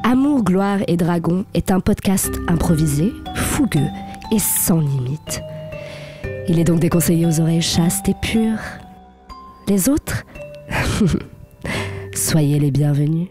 Amour, gloire et dragon est un podcast improvisé, fougueux et sans limite. Il est donc déconseillé aux oreilles chastes et pures. Les autres, soyez les bienvenus.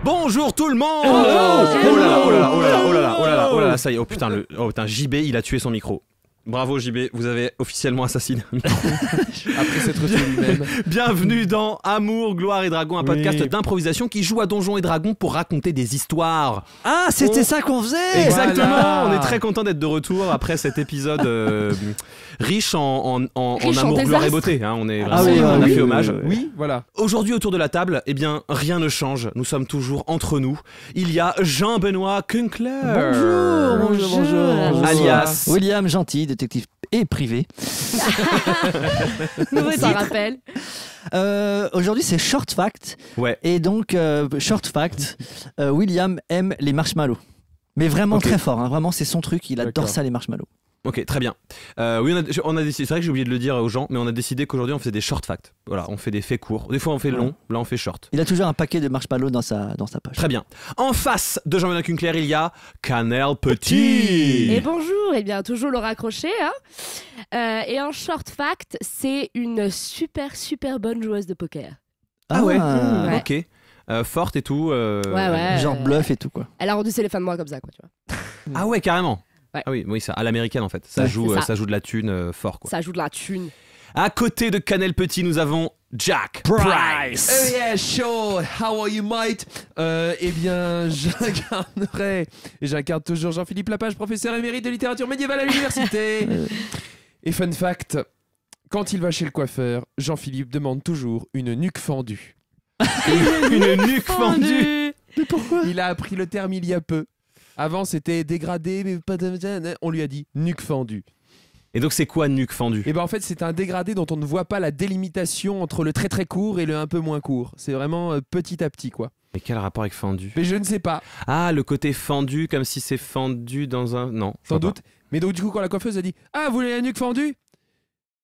Bonjour tout le monde. Oh là là, ça y est, oh putain, JB il a tué son micro. Bravo JB, vous avez officiellement assassiné un micro. Après s'être tué lui-même. Bienvenue dans Amour, gloire et dragon, un podcast d'improvisation qui joue à Donjons et Dragons pour raconter des histoires. Ah, c'était ça qu'on faisait. Exactement, Voilà. on est très content d'être de retour après cet épisode riche en Riche en amour, gloire et désastre. beauté, hein. On est Ah vraiment, oui, on a oui, fait hommage. Oui, voilà. Aujourd'hui autour de la table, eh bien rien ne change, nous sommes toujours entre nous. Il y a Jean-Benoît Kunkler. Bonjour. Alias William Gentil, détective et privé. Nouveau ça rappelle. Aujourd'hui, c'est Short Fact. Ouais. Et donc, Short Fact, William aime les marshmallows. Mais vraiment Ok. très fort, hein. Vraiment, c'est son truc. Il adore D'accord. ça, les marshmallows. Ok, très bien. Oui, on a décidé, c'est vrai que j'ai oublié de le dire aux gens, mais on a décidé qu'aujourd'hui on faisait des short facts. Voilà, on fait des faits courts. Des fois on fait long, là on fait short. Il a toujours un paquet de marshmallows dans sa poche. Très bien. En face de Jean-Benoît Kunkler, il y a Canel Petit. Et bonjour, et bien toujours Laura Crochet. Et en short fact, c'est une super bonne joueuse de poker. Ah ouais. Ouais. Ok. Forte et tout. Ouais. Genre bluff et tout, quoi. Elle a rendu ses fins de mois comme ça, quoi, tu vois. Ah ouais, carrément. Ouais. Ah oui, ça à l'américaine en fait. Ça Ouais, joue, c'est ça. ça joue de la thune fort quoi. Ça joue de la thune. À côté de Canel Petit, nous avons Jack Price. Oh yeah, sure. How are you, mate? Eh bien, j'incarne toujours Jean-Philippe Lapage, professeur émérite de littérature médiévale à l'université. Et fun fact, quand il va chez le coiffeur, Jean-Philippe demande toujours une nuque fendue. Une nuque fendue. Mais pourquoi? Il a appris le terme il y a peu. Avant, c'était dégradé, mais pas de... On lui a dit nuque fendue. Et donc c'est quoi nuque fendue? Et ben en fait, c'est un dégradé dont on ne voit pas la délimitation entre le très très court et le un peu moins court. C'est vraiment petit à petit, quoi. Mais quel rapport avec fendu? Mais je ne sais pas, Ah, le côté fendu comme si c'est fendu dans un... Non, je sans vois doute. Mais donc du coup, quand la coiffeuse a dit « Ah, vous voulez la nuque fendue ?»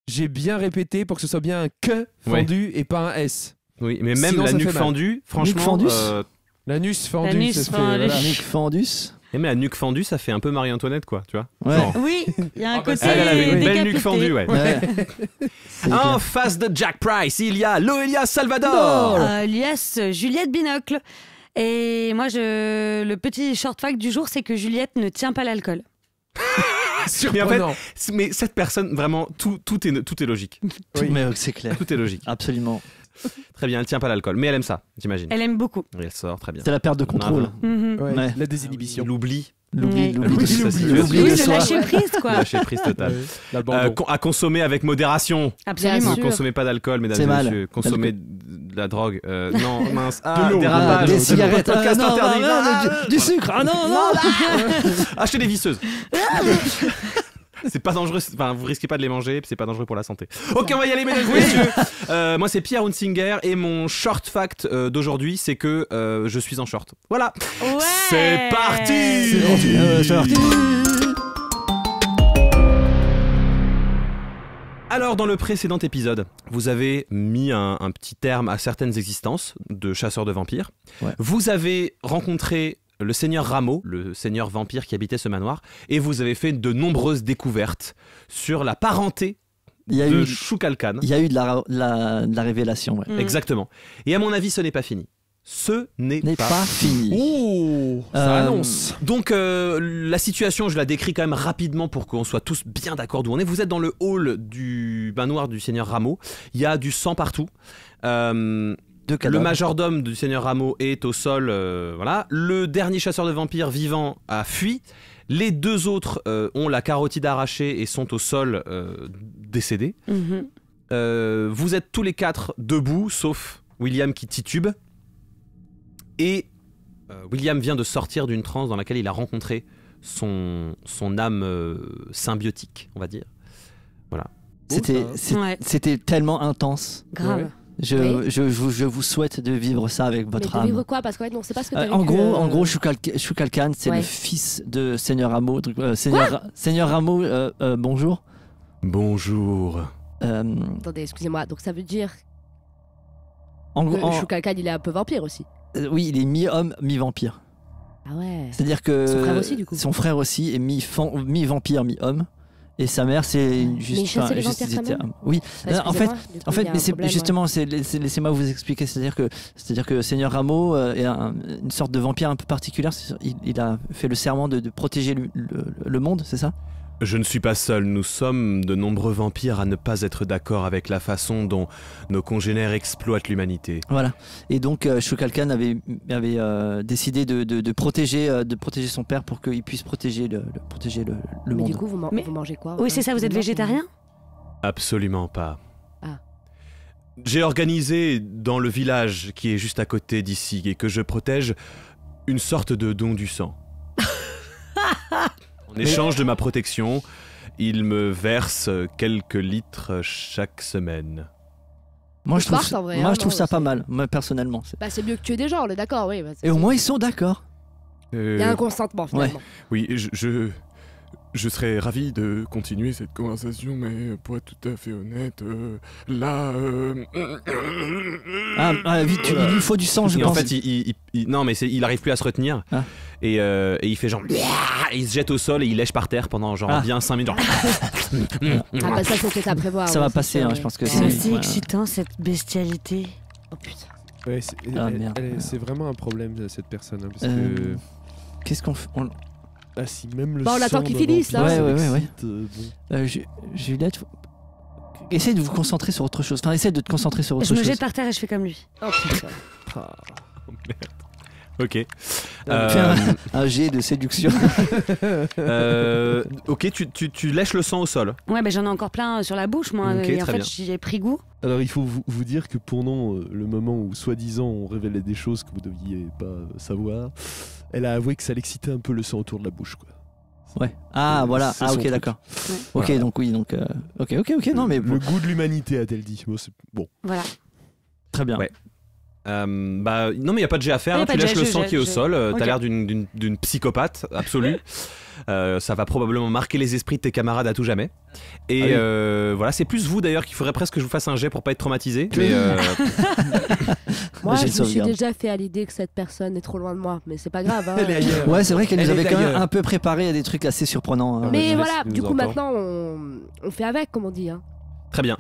J'ai bien répété pour que ce soit bien un « que » fendu et pas un « s ». pas. Oui, mais même Sinon, la ça nuque fait mal. fendue, franchement... Nuque fendus L'anus fendu, L'anus ça se fait... fendu. voilà. Nick Fandus. mais la nuque fendue, ça fait un peu Marie-Antoinette, quoi, tu vois. Ouais. Genre. Oui, il y a un Ah bah, côté elle Elle a une belle décapité. nuque fendue, ouais. Ouais. C'est En clair. face de Jack Price, il y a Loelia Salvador. Alias Juliette Binocle. Et moi, le petit short fact du jour, c'est que Juliette ne tient pas l'alcool. Mais en fait, Surprenant. mais cette personne, vraiment, tout est logique. Oui. Mais c'est clair. Tout est logique. Absolument. Très bien, elle tient pas l'alcool, mais elle aime ça, j'imagine. Elle aime beaucoup. Et elle sort, très bien. C'est la perte de contrôle. Mhm. Ouais, Ouais. la désinhibition. L'oubli, L'oubli, Oui. l'oubli de Oui, soi. l'oubli. L'oubli Oui, de le soi. lâcher prise, quoi. lâcher prise totale. L'abandon. À consommer avec modération. Absolument. Sûr. Consommez pas d'alcool, mesdames C'est et mal. messieurs. Consommez de la drogue. Non, mince. Ah, De l'eau. dérapage. Des cigarettes. Podcast Ah, non, interdit. non, non, du sucre. Ah non, non. Achetez des visseuses. C'est pas dangereux, enfin vous risquez pas de les manger, c'est pas dangereux pour la santé. Ok, on va y aller, mesdames et messieurs. Moi c'est Pierre Hunsinger et mon short fact d'aujourd'hui c'est que je suis en short. Voilà. Ouais. C'est parti. C'est parti. Alors dans le précédent épisode, vous avez mis un petit terme à certaines existences de chasseurs de vampires. Ouais. Vous avez rencontré le seigneur Rameau, le seigneur vampire qui habitait ce manoir, et vous avez fait de nombreuses découvertes sur la parenté Il y a de eu, Choukalkan. il y a eu de la révélation. Ouais. Mm. Exactement. Et à mon avis, ce n'est pas fini. Ce n'est N'est pas. pas fini. Oh, ça annonce. Donc la situation, je la décris quand même rapidement pour qu'on soit tous bien d'accord d'où on est. Vous êtes dans le hall du manoir du seigneur Rameau. Il y a du sang partout. Deux Le cadavres. majordome du seigneur Rameau est au sol. Voilà. Le dernier chasseur de vampires vivant a fui. Les deux autres ont la carotide arrachée et sont au sol décédés. Mhm. Vous êtes tous les quatre debout, sauf William qui titube. Et William vient de sortir d'une transe dans laquelle il a rencontré son âme symbiotique, on va dire. Voilà. C'était tellement intense. Grave. Oui. Je vous souhaite de vivre ça avec votre Mais de vivre âme. quoi? Parce que on sait pas ce que t'as En vécu, gros, Shukalkan, c'est Ouais. le fils de Seigneur Rameau. Seigneur Rameau, bonjour. Bonjour. Attendez, excusez-moi. Donc ça veut dire En que gros, Shukalkan, il est un peu vampire aussi. oui, il est mi-homme, mi-vampire. Ah ouais. C'est-à-dire que Son frère aussi, du coup. Son frère aussi est mi-vampire, mi-homme. Et sa mère, c'est Mais il chassait les vampires quand même. Oui. Bah, En fait, excusez-moi, du coup, il y a mais un c'est problème, justement, laissez-moi vous expliquer. C'est-à-dire que Seigneur Rameau est une sorte de vampire un peu particulière. Il a fait le serment de protéger le monde, c'est ça? Je ne suis pas seul, nous sommes de nombreux vampires à ne pas être d'accord avec la façon dont nos congénères exploitent l'humanité. Voilà. Et donc Shukalkan avait décidé de protéger son père pour qu'il puisse protéger le Mais monde. du coup, vous Mais- mangez quoi? Oui, c'est ça, vous êtes végétarien? Absolument pas. Ah. J'ai organisé dans le village qui est juste à côté d'ici et que je protège une sorte de don du sang. En échange de ma protection, il me verse quelques litres chaque semaine. Moi, je trouve, Smart, en vrai, moi, hein, je trouve non, ça pas c'est- mal, moi, personnellement. Bah, c'est mieux que tuer des gens, on est d'accord, oui. Bah, Et au moins, ils sont d'accord. il y a un consentement finalement. Oui, je serais ravi de continuer cette conversation, mais pour être tout à fait honnête, là... Vite, il lui faut du sang, je Et en pense. fait, non, mais il arrive plus à se retenir. Ah. Et il fait genre. Et il se jette au sol et il lèche par terre pendant genre bien 5 minutes. Genre. Ah bah ça c'était à prévoir. Ça ouais, va c'est passer, sûr, hein, ouais. je pense que C'est c'est. assez ouais. excitant cette bestialité. Oh putain. Ouais, Ah, merde. c'est vraiment un problème de cette personne. Hein, parce Euh, Qu'est-ce qu'on fait Ah, si même le Bah, on attend sang qu'il d'un finisse, vampire, hein. ça Ouais. l'excite, bon. Juliette, essayez de vous concentrer sur autre chose. Enfin, essayez de te concentrer sur autre Je me chose. jette par terre et je fais comme lui. Oh putain. Ok. Fais un jet de séduction. Ok, tu lèches le sang au sol. Ouais, mais j'en ai encore plein sur la bouche, moi. Ok, et en très fait, bien. j'y ai pris goût. Alors il faut vous dire que pendant le moment où soi-disant on révélait des choses que vous deviez pas savoir, elle a avoué que ça l'excitait un peu le sang autour de la bouche, quoi. Ouais. Ah, voilà. C'est Ah, son ok, truc. d'accord. Ouais. Ok, Voilà. donc oui, donc. Ok, non, mais Le goût de l'humanité, a-t-elle dit. Bon. Voilà. très bien. Ouais. Non, mais il n'y a pas de jet à faire. Y a Hein, pas tu de lèches jet, le je sang jette, qui est au je- sol. Ok. T'as l'air d'une psychopathe absolue. Ça va probablement marquer les esprits de tes camarades à tout jamais. Et voilà, c'est plus vous d'ailleurs qu'il faudrait presque que je vous fasse un jet pour pas être traumatisé. Mais Moi J'ai je une me suis sauvegarde. déjà fait à l'idée que cette personne est trop loin de moi, mais c'est pas grave. Hein. Elle est ailleurs. Ouais, c'est vrai qu'elle nous Elle avait est quand même ailleurs. un peu préparé à des trucs assez surprenants. hein. Mais je voilà, laisse du nous coup entendre. maintenant on fait avec, comme on dit. Hein. très bien.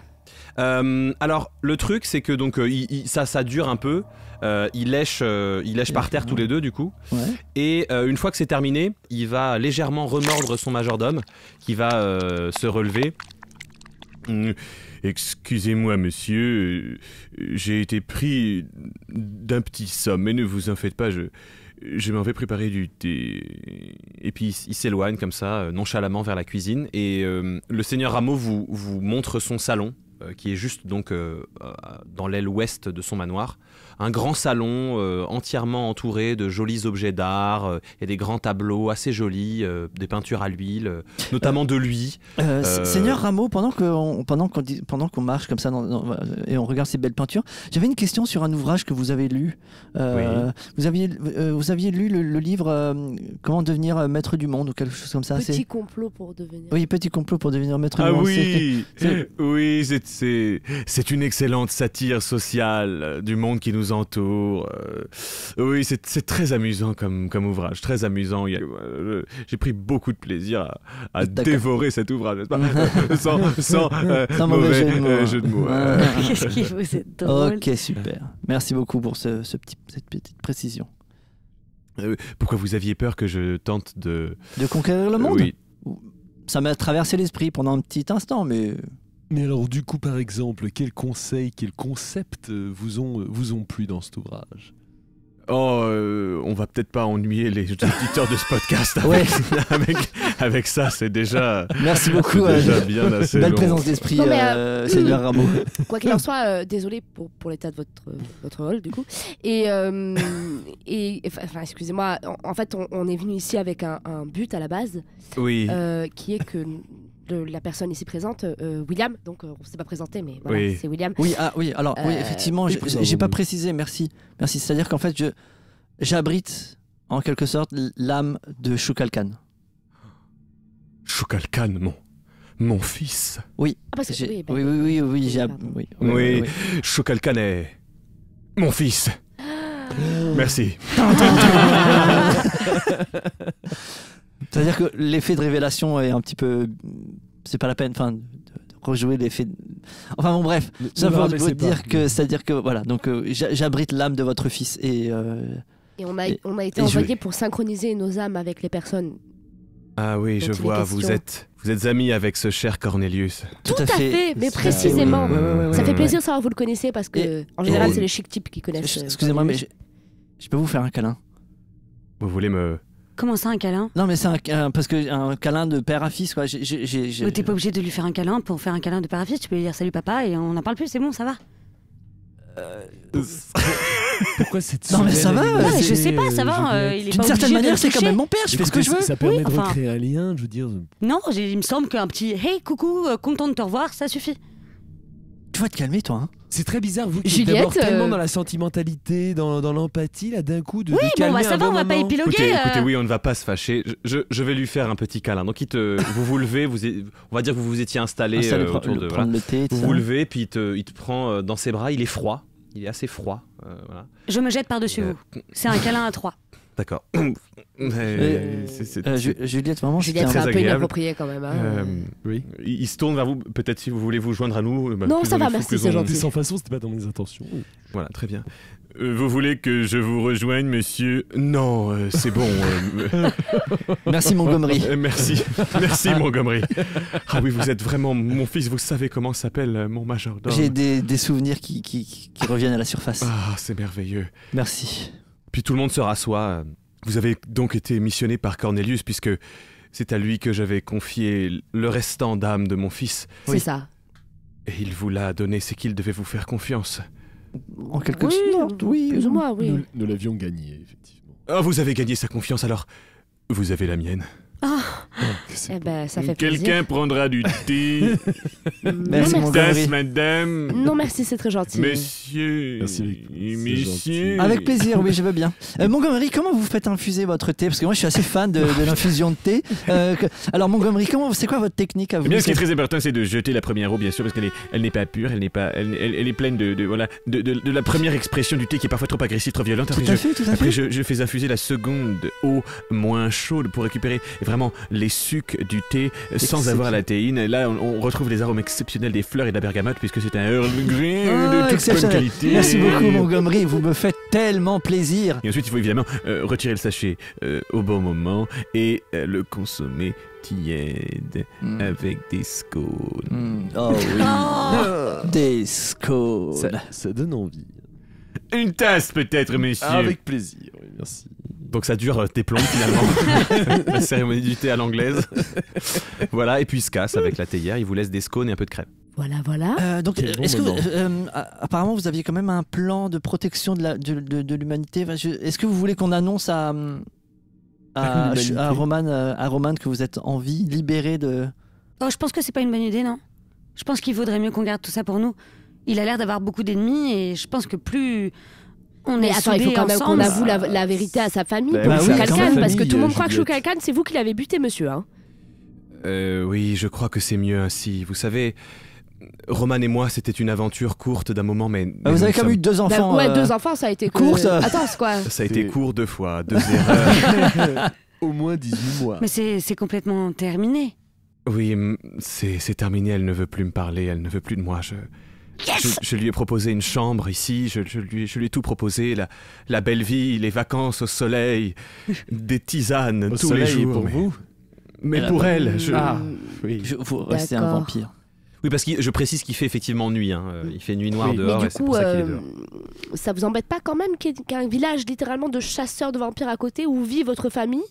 Alors le truc c'est que donc ça dure un peu. Ils lèchent par terre tous les deux du coup. Ouais. Et une fois que c'est terminé, il va légèrement remordre son majordome qui va se relever. Excusez-moi, monsieur, j'ai été pris d'un petit somme, mais ne vous en faites pas, je m'en vais préparer du thé. Et puis il s'éloigne comme ça, nonchalamment vers la cuisine. Et le seigneur Rameau vous montre son salon, qui est juste donc dans l'aile ouest de son manoir. Un grand salon entièrement entouré de jolis objets d'art. Il y a des grands tableaux assez jolis, des peintures à l'huile, notamment de lui. Seigneur Rameau, pendant qu'on marche comme ça et on regarde ces belles peintures, j'avais une question sur un ouvrage que vous avez lu. Vous aviez lu le livre Comment devenir maître du monde ou quelque chose comme ça. Petit complot pour devenir. Oui, petit complot pour devenir maître Ah du monde. oui, c'est- oui, c'est une excellente satire sociale du monde qui nous entoure. Oui, c'est très amusant comme ouvrage, très amusant. J'ai pris beaucoup de plaisir à D'accord. dévorer cet ouvrage, n'est-ce pas sans Sans mauvais mauvais jeu de mots. Ah. Qu'est-ce qui vous êtes drôle. Ok, super. Merci beaucoup pour cette petite précision. Pourquoi vous aviez peur que je tente de... De conquérir le monde Oui. Ça m'a traversé l'esprit pendant un petit instant, mais Mais alors du coup, par exemple, quels conseils, quels concepts vous ont plu dans cet ouvrage? Oh, on va peut-être pas ennuyer les auditeurs de ce podcast Ouais. avec ça, c'est déjà, Merci beaucoup. c'est déjà bien assez Belle long. présence d'esprit, Non, mais, Seigneur Rameau. Quoi qu'il en soit, désolé pour l'état de votre rôle du coup. Et enfin, excusez-moi, en fait, on est venu ici avec un but à la base, Oui, qui est que la personne ici présente, William, donc on ne s'est pas présenté, mais voilà, Oui. c'est William. Oui, alors, oui, effectivement, j'ai pas précisé, merci. Merci, c'est-à-dire qu'en fait, j'abrite en quelque sorte l'âme de Shukalkan. Shukalkan, mon fils. Ah, parce que, J'ai- bah, oui, pardon. Oui, Shukalkan est mon fils. Merci. C'est-à-dire que l'effet de révélation est un petit peu. C'est pas la peine, de rejouer l'effet. Enfin bon, bref. Ça pour vous dire que, c'est-à-dire que voilà, donc j'abrite l'âme de votre fils et. Et on a été et envoyés pour synchroniser nos âmes avec les personnes. Ah oui, Dont je il est vois, question. vous êtes amis avec ce cher Cornelius. Tout à fait, mais précisément. Ouais, Ça fait ouais. plaisir de savoir que vous le connaissez parce que, Et- en général, et- c'est les chic types qui connaissent. Excusez-moi, mais je peux vous faire un câlin? Vous voulez me... Comment ça, un câlin? Non, mais c'est parce que un câlin de père à fils, quoi. Mais t'es pas obligé de lui faire un câlin pour faire un câlin de père à fils. Tu peux lui dire salut papa et on n'en parle plus, c'est bon, ça va. Pourquoi cette Non, mais ça va, soudaine Ouais, animosité, je sais pas, ça va. Juliette Il est D'une pas certaine obligé de manière, le c'est quand toucher. même mon père. Je fais ce que je veux. Ça permet Oui, de enfin. recréer un lien, je veux dire. Non, il me semble qu'un petit hey coucou, content de te revoir, ça suffit. Tu vas te calmer, toi. Hein. C'est très bizarre, vous qui êtes Juliette, d'abord tellement dans la sentimentalité, dans l'empathie, là, d'un coup, de Oui, bon, calmer bah ça un va, bon on va pas moment. épiloguer. Écoutez, oui, on ne va pas se fâcher. Je vais lui faire un petit câlin. Donc, vous levez, on va dire que vous vous étiez installé autour de... prendre Voilà. le thé, tout Vous ça. vous levez, puis il te prend dans ses bras. Il est froid. Il est assez froid. Voilà. Je me jette par-dessus vous. C'est un câlin à 3. D'accord. Juliette, vraiment, Juliette, c'était c'est un- un peu agréable. inapproprié quand même. Hein. Oui. Il se tourne vers vous. Peut-être si vous voulez vous joindre à nous. Non, plus ça on va, est fous, merci, plus c'est on- gentil. Sans façon, c'était pas dans mes intentions. Voilà, très bien. Vous voulez que je vous rejoigne, monsieur? Non, c'est bon. Merci, Montgomery. Merci. Merci, Montgomery. Ah oui, vous êtes vraiment mon fils. Vous savez comment s'appelle mon majordome. J'ai des souvenirs qui reviennent à la surface. Ah, c'est merveilleux. Merci. Puis tout le monde se rassoit. Vous avez donc été missionné par Cornelius, puisque c'est à lui que j'avais confié le restant d'âme de mon fils. C'est Oui. ça. Et il vous l'a donné, c'est qu'il devait vous faire confiance. En quelque Oui, sorte, oui. plus ou moins, oui. Nous l'avions gagné, effectivement. Ah, vous avez gagné sa confiance, alors vous avez la mienne. Eh ben, ça fait plaisir. Quelqu'un prendra du thé. Merci, non, mon merci. Tasse, madame. Non, merci, c'est très gentil. Monsieur. Merci, c'est Messieurs. Avec plaisir, oui, je veux bien. Montgomery, comment vous faites infuser votre thé? Parce que moi, je suis assez fan de l'infusion de thé. Alors, Montgomery, c'est quoi votre technique à vous? Eh bien, ce qui est très important, c'est de jeter la première eau, bien sûr, parce qu'elle n'est pas pure, elle est pleine de la première expression du thé qui est parfois trop agressive, trop violente. Tout à fait, tout à Après, fait. je fais infuser la seconde eau moins chaude pour récupérer vraiment les sucs du thé sans Exceptionnel. avoir la théine. Et là, on retrouve les arômes exceptionnels des fleurs et de la bergamote, puisque c'est un Earl Grey Ah, de toute bonne exceptionnel. qualité. Merci beaucoup, Montgomery. Vous me faites tellement plaisir. Et ensuite, il faut évidemment retirer le sachet au bon moment et le consommer tiède avec des scones. Oh oui. Des scones. Ça donne envie. Une tasse peut-être, messieurs. Avec plaisir, oui, merci. Donc ça dure des plombs finalement. La cérémonie du thé à l'anglaise. Voilà, et puis il se casse avec la théière, il vous laisse des scones et un peu de crème. Voilà. Donc, Quel bon est-ce que moment. apparemment vous aviez quand même un plan de protection de l'humanité. Enfin, est-ce que vous voulez qu'on annonce à L'humanité. Roman que vous êtes en vie, libéré de. Oh, je pense que c'est pas une bonne idée, non? Je pense qu'il vaudrait mieux qu'on garde tout ça pour nous. Il a l'air d'avoir beaucoup d'ennemis et je pense que plus on Mais est attends, il faut soudés quand même qu'on ensemble, avoue la vérité à sa famille, Bah pour oui, Shukalkan, quand même. parce que tout le monde croit que Juliette. Shukalkan, c'est vous qui l'avez buté, monsieur. Hein. Oui, je crois que c'est mieux ainsi. Vous savez, Roman et moi, c'était une aventure courte d'un moment, mais Vous nous avez quand même eu sommes- 2 enfants. Ouais, 2 enfants, ça a été courte. Attends, c'est quoi? Ça a été C'est- court 2 fois, 2 erreurs. Au moins 18 mois. Mais c'est complètement terminé. Oui, c'est terminé, elle ne veut plus me parler, elle ne veut plus de moi. Je lui ai proposé une chambre ici, je lui ai tout proposé, la belle vie, les vacances au soleil, des tisanes Au tous soleil les jours. pour mais- vous. Mais pour elle, Ah, oui. Vous restez un D'accord. vampire. Oui, parce que je précise qu'il fait effectivement nuit. Hein. Il fait nuit noire Oui. dehors Mais et du c'est coup, pour ça qu'il est dehors. ça vous embête pas quand même qu'il y ait un village littéralement de chasseurs de vampires à côté où vit votre famille?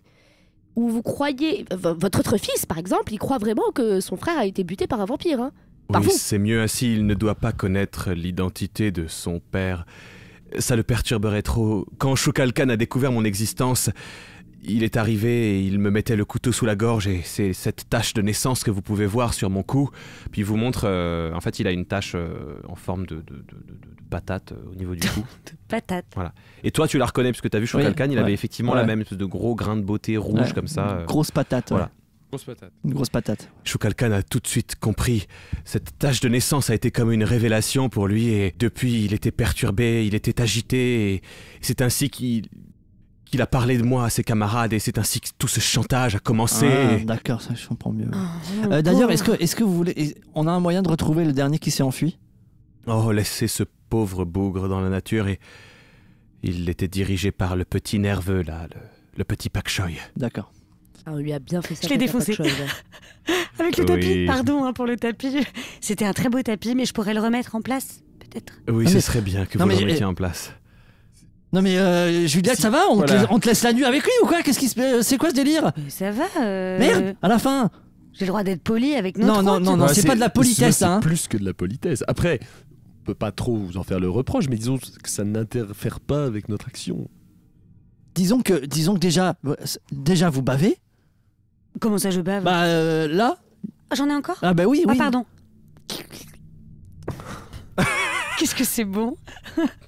ou vous croyez... Votre autre fils, par exemple, il croit vraiment que son frère a été buté par un vampire, hein. Par Oui, vous. c'est mieux ainsi, il ne doit pas connaître l'identité de son père. Ça le perturberait trop. Quand Shukalkan a découvert mon existence, il est arrivé et il me mettait le couteau sous la gorge et c'est cette tache de naissance que vous pouvez voir sur mon cou. Puis il vous montre, en fait, il a une tache en forme de patate au niveau du cou. Patate. Et toi, tu la reconnais parce que tu as vu Shukalkan, il avait ouais. effectivement Ouais. la même espèce de gros grain de beauté rouge Ouais. comme ça. Grosse patate. voilà. Ouais. Grosse patate. Une grosse patate. Shukalkan a tout de suite compris. Cette tâche de naissance a été comme une révélation pour lui et depuis il était perturbé, il était agité et c'est ainsi qu'il a parlé de moi à ses camarades et c'est ainsi que tout ce chantage a commencé. Ah, d'accord, ça je comprends mieux. Oh, D'ailleurs, pauvre. est-ce que vous voulez... On a un moyen de retrouver le dernier qui s'est enfui? Oh, laissez ce pauvre bougre dans la nature et il était dirigé par le petit nerveux là, le petit Pak Choi. D'accord. Ah, on lui a bien fait ça. Je l'ai avec la défoncé. Pak Choi, ouais. Avec le Oui. tapis, pardon hein, pour le tapis. C'était un très beau tapis, mais je pourrais le remettre en place, peut-être. Oui, Ah, ce mais- serait bien que Non, vous le mais- remettiez en place. Non mais Juliette, ça va Voilà. On te laisse la nuit avec lui ou quoi? Qu'est-ce qui se... C'est quoi ce délire? Ça va. Merde, à la fin. J'ai le droit d'être poli avec notre Non, hôte. non, non, c'est pas de la politesse, c'est hein. plus que de la politesse. Après, on peut pas trop vous en faire le reproche, mais disons que ça n'interfère pas avec notre action. Disons que déjà vous bavez. Comment ça, je bave Bah là. Ah, j'en ai encore Ah bah oui, Ah, oui. pardon. Qu'est-ce que c'est bon.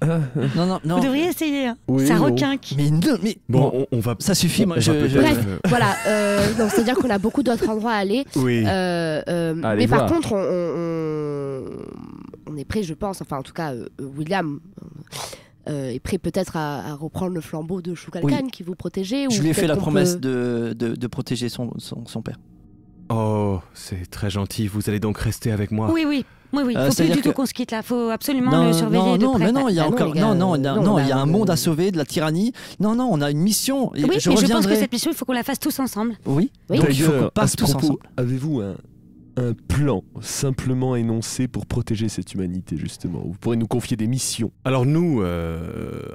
Non, non, non. Vous devriez essayer. Hein. Oui, ça bon. requinque. Mais non, mais Bon, on va... ça suffit. Moi, on va peut-être, Bref, voilà. Donc, c'est-à-dire qu'on a beaucoup d'autres endroits à aller. Oui. Allez Mais par voir. contre, on est prêt, je pense, enfin en tout cas, William est prêt peut-être à reprendre le flambeau de Shukalkan qui vous protégeait. je ou lui ai fait peut-être la qu'on promesse peut- de protéger son père. Oh, c'est très gentil. Vous allez donc rester avec moi. Oui, oui. Oui, oui. Faut plus c'est-à-dire du tout que- qu'on se quitte là. Faut absolument le surveiller de non, près. mais non, il y a Ah non, encore, les gars, non, non, il y a on a- un monde à sauver de la tyrannie. Non, non, on a une mission. Et Oui, je mais je pense que reviendrai. cette mission, il faut qu'on la fasse tous ensemble. Oui. Oui. Donc il faut qu'on D'ailleurs, à passe ce tous propos, ensemble. avez-vous un plan simplement énoncé pour protéger cette humanité, justement? Vous pourrez nous confier des missions. Alors nous,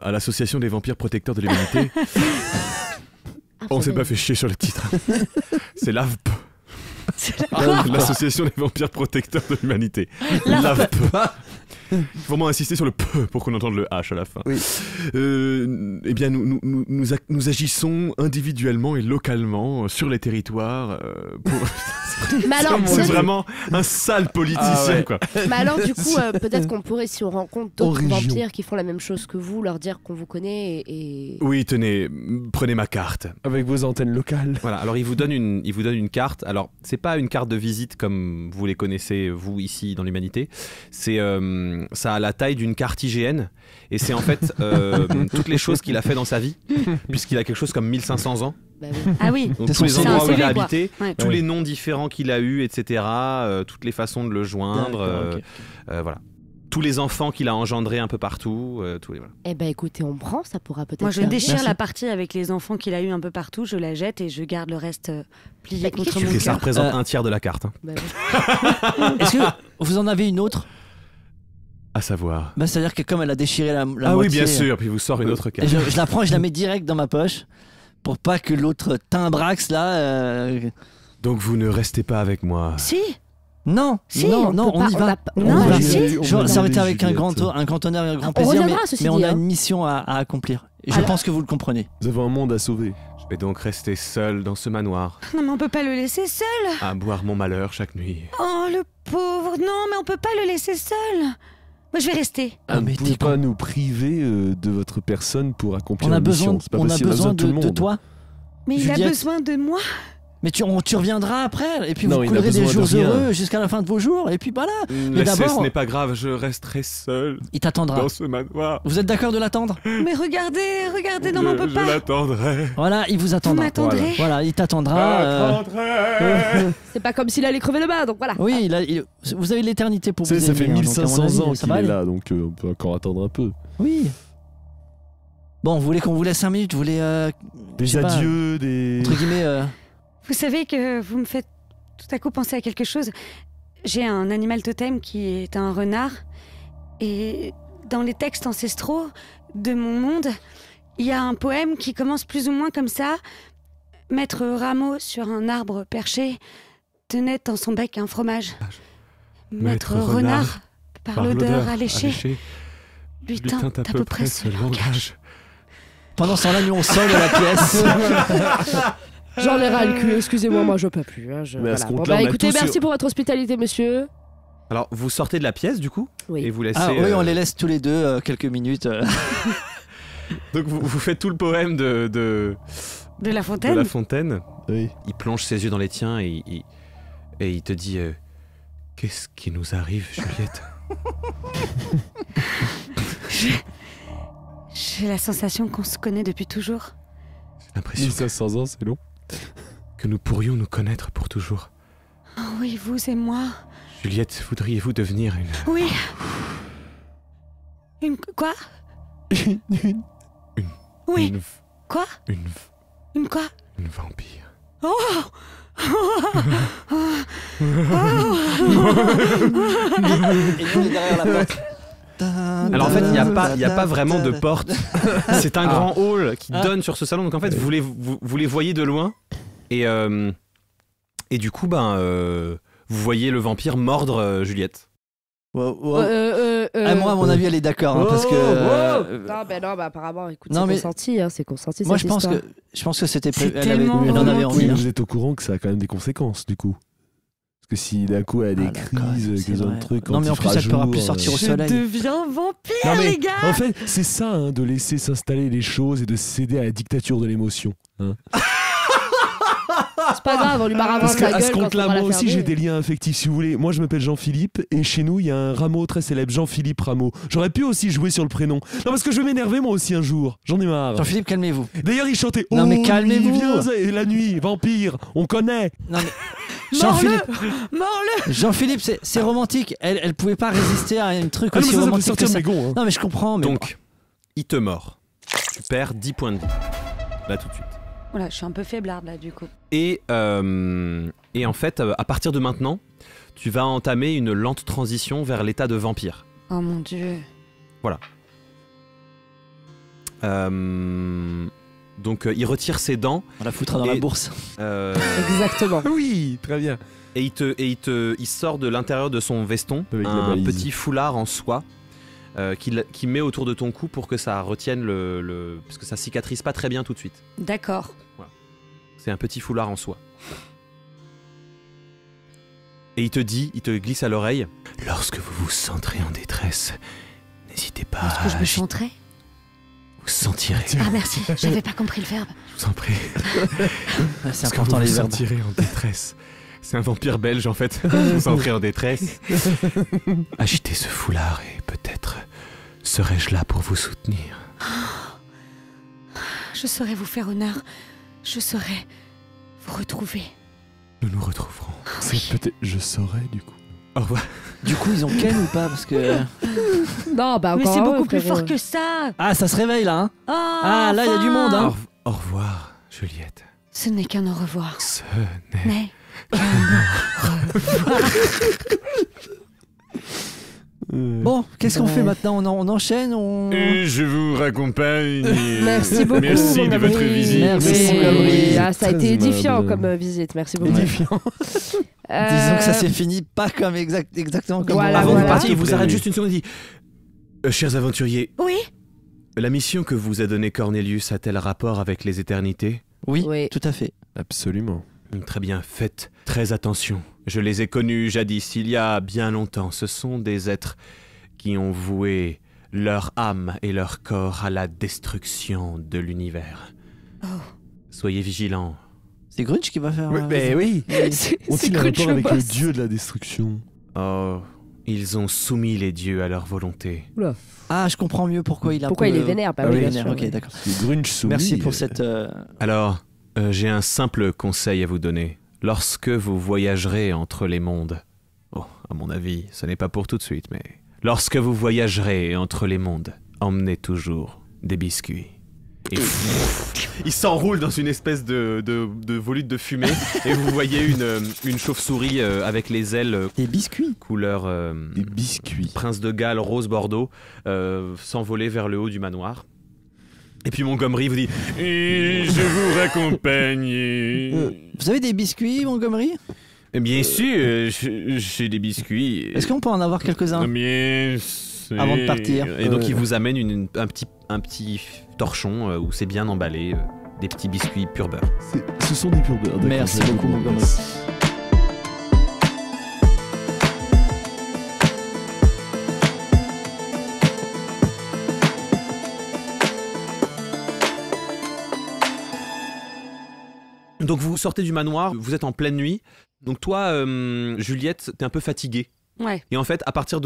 à l'association des vampires protecteurs de l'humanité, Ah, on vous s'est avez- pas fait chier sur le titre. C'est l'AVP. Quoi L'association des vampires protecteurs de l'humanité. L'AVP. Faut vraiment insister sur le P pour qu'on entende le H à la fin. Oui. Eh bien, nous agissons individuellement et localement sur les territoires. Mais alors, C'est peut-être- vraiment un sale politicien, Ah ouais. quoi. mais alors, du coup, peut-être qu'on pourrait, si on rencontre En d'autres région. vampires qui font la même chose que vous, leur dire qu'on vous connaît et... Oui, tenez, prenez ma carte. Avec vos antennes locales. Voilà, alors il vous donne une carte. Alors, c'est pas une carte de visite comme vous les connaissez, vous, ici, dans l'humanité. C'est, ça a la taille d'une carte IGN. Et c'est en fait toutes les choses qu'il a fait dans sa vie, puisqu'il a quelque chose comme 1500 ans. Bah oui. Ah oui. Donc, C'est tous les son endroits où CV, il a quoi. habité, Ouais. tous les noms différents qu'il a eus, etc. Toutes les façons de le joindre. D'accord, ok. Voilà. Tous les enfants qu'il a engendrés un peu partout. Voilà. Eh ben écoutez, on prend, ça pourra peut-être Moi, je faire- déchire Merci. la partie avec les enfants qu'il a eu un peu partout, je la jette et je garde le reste plié Bah, contre qu'est-ce mon que Et ça cœur. représente un tiers de la carte, hein. Bah oui. Est-ce que vous en avez une autre? À savoir. Bah, c'est-à-dire que comme elle a déchiré la Ah oui, moitié, bien sûr. Puis il vous sort une autre et carte. je la prends et je la mets direct dans ma poche pour pas que l'autre timbrax là. Donc vous ne restez pas avec moi. Si. Non, Si, non, on non, peut on pas- y on va. a pas- On non, y va. mais si. Ça aurait été avec un Juliette. grand honneur et un grand On plaisir, reviendra, mais, ceci mais on dit, a hein. une mission à accomplir. Et je Alors- pense que vous le comprenez. Nous avons un monde à sauver. Je vais donc rester seul dans ce manoir, Non, mais on peut pas le laisser seul. à boire mon malheur chaque nuit. Oh, le pauvre. Non, mais on peut pas le laisser seul. Moi, je vais rester. Ah, Vous mais ne pouvez t'es pas con. nous priver de votre personne pour accomplir On a la mission. besoin, C'est pas on a possible, besoin tout le de monde. toi. Mais il a Juliette. besoin de moi. Mais tu reviendras après, et puis Non, vous il a coulerez des besoin de jours rien. heureux jusqu'à la fin de vos jours, et puis voilà, Laissez, d'abord- ce n'est pas grave, je resterai seul il t'attendra. dans ce manoir. Vous êtes d'accord de l'attendre? Mais regardez, non, mais on peut Je pas. l'attendrai. Voilà, il vous Vous attendra. m'attendrez. Voilà, il t'attendra. C'est pas comme s'il allait crever le bas, donc voilà. Oui, vous avez l'éternité pour vous Ça fait aimer, hein, donc, à mon 1500 avis, ans ça qu'il va est aller. là, donc on peut encore attendre un peu. Oui. Bon, vous voulez qu'on vous laisse 5 minutes? Vous voulez, Des je sais pas, adieux, des... entre guillemets, Vous savez que vous me faites tout à coup penser à quelque chose. J'ai un animal totem qui est un renard. Et dans les textes ancestraux de mon monde, il y a un poème qui commence plus ou moins comme ça. Maître Rameau, sur un arbre perché, tenait dans son bec un fromage. Maître Renard, par l'odeur alléchée, lui tint à peu près ce langage. Pendant ce temps-là, nous on sort de la pièce. J'en ai ras le cul, excusez-moi, moi je peux plus. Hein, Mais à ce Bon, compte-là, on a écoutez, tous- merci pour votre hospitalité, monsieur. Alors, vous sortez de la pièce, du coup, Oui. et vous laissez... Ah oui, on les laisse tous les deux quelques minutes. Donc, vous faites tout le poème de De La La Fontaine. Fontaine. Oui. Il plonge ses yeux dans les tiens et il te dit qu'est-ce qui nous arrive, Juliette? J'ai la sensation qu'on se connaît depuis toujours. J'ai l'impression 1500 ans, c'est long. que nous pourrions nous connaître pour toujours. Oh oui, vous et moi. Juliette, voudriez-vous devenir une... Oui. Une quoi? Oui. Une, Quoi? Une quoi? une vampire. Et nous on est derrière la porte. Alors en fait, il n'y a pas vraiment de porte. C'est un grand hall qui Ah. donne sur ce salon. Donc en fait, vous les voyez de loin. Et du coup, vous voyez le vampire mordre Juliette. Moi, à mon avis, elle est d'accord. Hein, parce que. Non, apparemment, écoute, Non, c'est mais- consenti, hein, c'est consenti. Moi, cette je pense histoire. que c'était C'est prévu. Elle avait, tellement elle en avait romantique. envie. Oui, mais hein. vous êtes au courant que ça a quand même des conséquences, du coup. Parce que si d'un coup elle a des Ah, d'accord, crises, c'est qu'ils ont vrai. un truc. Non, mais en plus, elle pourra plus sortir au Je soleil. deviens vampire, Non mais les gars. en fait, c'est ça, hein, de laisser s'installer les choses et de céder à la dictature de l'émotion. Hein. C'est pas grave, on lui barre avant Parce sa qu'à gueule. ce quand compte-là, on va la moi aussi, fermer. j'ai des liens affectifs. Si vous voulez, moi, je m'appelle Jean-Philippe et chez nous, il y a un Rameau très célèbre, Jean-Philippe Rameau. J'aurais pu aussi jouer sur le prénom. Non, parce que je vais m'énerver moi aussi un jour. J'en ai marre. Jean-Philippe, calmez-vous. D'ailleurs, il chantait. Non, mais Oh, calmez-vous. nuit, viens, et la nuit, vampire, on connaît. Non, mais... Jean-Philippe, Mors-le. Jean-Philippe, c'est romantique. Elle pouvait pas résister à un truc Ah non, mais aussi ça peut romantique que sortir de ça. mes gonds. Hein. Non, mais je comprends. Mais Donc, il te mord. Tu perds 10 points de vie. Là tout de suite. Voilà, je suis un peu faiblarde là du coup. Et en fait, à partir de maintenant, tu vas entamer une lente transition vers l'état de vampire. Oh mon dieu. Donc, il retire ses dents on la foutra dans la Et- bourse. Exactement. Oui, très bien. et il sort de l'intérieur de son veston Avec la un balise. petit foulard en soie qu'il met autour de ton cou pour que ça retienne parce que ça cicatrise pas très bien tout de suite. D'accord. C'est un petit foulard en soie. Et il te glisse à l'oreille. Lorsque vous vous sentirez en détresse, n'hésitez pas Est-ce que je me chanterai? vous sentirez. Ah merci, j'avais pas compris le verbe. Je vous en prie. C'est Lorsque important vous les vous verbes. sentirez en détresse. C'est un vampire belge en fait. Vous vous sentirez en détresse. Agitez ce foulard et peut-être serai-je là pour vous soutenir. Je saurais vous faire honneur. Je saurais vous retrouver. Nous nous retrouverons. C'est peut-être. Je saurais du coup. Au revoir. Du coup, ils ont Ken ou pas? Parce que. Non, bah Mais encore c'est heureux, beaucoup plus frérot. fort que ça. Ah, ça se réveille là, hein? Ah, là, il y a du monde, hein. Au revoir, Juliette. Ce n'est qu'un au revoir. Ce n'est Mais Bon, qu'est-ce qu'on fait maintenant? On enchaîne? Je vous raccompagne. Merci beaucoup. Merci mon de Gabriel. votre visite. Merci, Oui. Gabriel. Ah, ça a Très été édifiant aimable. comme visite. Merci beaucoup. Édifiant. Disons que ça s'est fini pas comme exactement comme Voilà, on Avant l'avait de voilà. partir, il vous Très arrête bien. juste une seconde et dit chers aventuriers, oui. la mission que vous a donnée Cornelius a-t-elle rapport avec les éternités? Oui, Oui. tout à fait. Absolument. Très bien, faites très attention. Je les ai connus jadis, il y a bien longtemps. Ce sont des êtres qui ont voué leur âme et leur corps à la destruction de l'univers. Oh. Soyez vigilants. C'est Grunch qui va faire. oui. C'est Ont-ils un Crunch rapport le avec le boss. dieu de la destruction? Oh, ils ont soumis les dieux à leur volonté. Ah, je comprends mieux pourquoi il a. Pourquoi il est vénère? Bah Ah oui, oui, bien vénère. sûr. Ok, d'accord. C'est Grunch soumis. Merci pour cette. Alors, j'ai un simple conseil à vous donner. Lorsque vous voyagerez entre les mondes, oh, à mon avis, ce n'est pas pour tout de suite, mais lorsque vous voyagerez entre les mondes, emmenez toujours des biscuits. Et il s'enroule dans une espèce de volute de fumée et vous voyez une chauve-souris avec les ailes Des biscuits. couleur Des biscuits. prince de Galles rose bordeaux s'envoler vers le haut du manoir. Et puis Montgomery vous dit je vous raccompagne. Vous avez des biscuits, Montgomery? Bien sûr, j'ai des biscuits. Est-ce qu'on peut en avoir quelques-uns? Bien sûr. Avant de partir. Et donc il vous amène un petit torchon où c'est bien emballé, des petits biscuits pur beurre. Ce sont des pur beurre. Merci beaucoup, Montgomery. Donc vous sortez du manoir, vous êtes en pleine nuit. Donc toi, Juliette, t'es un peu fatiguée. Ouais. Et en fait, à partir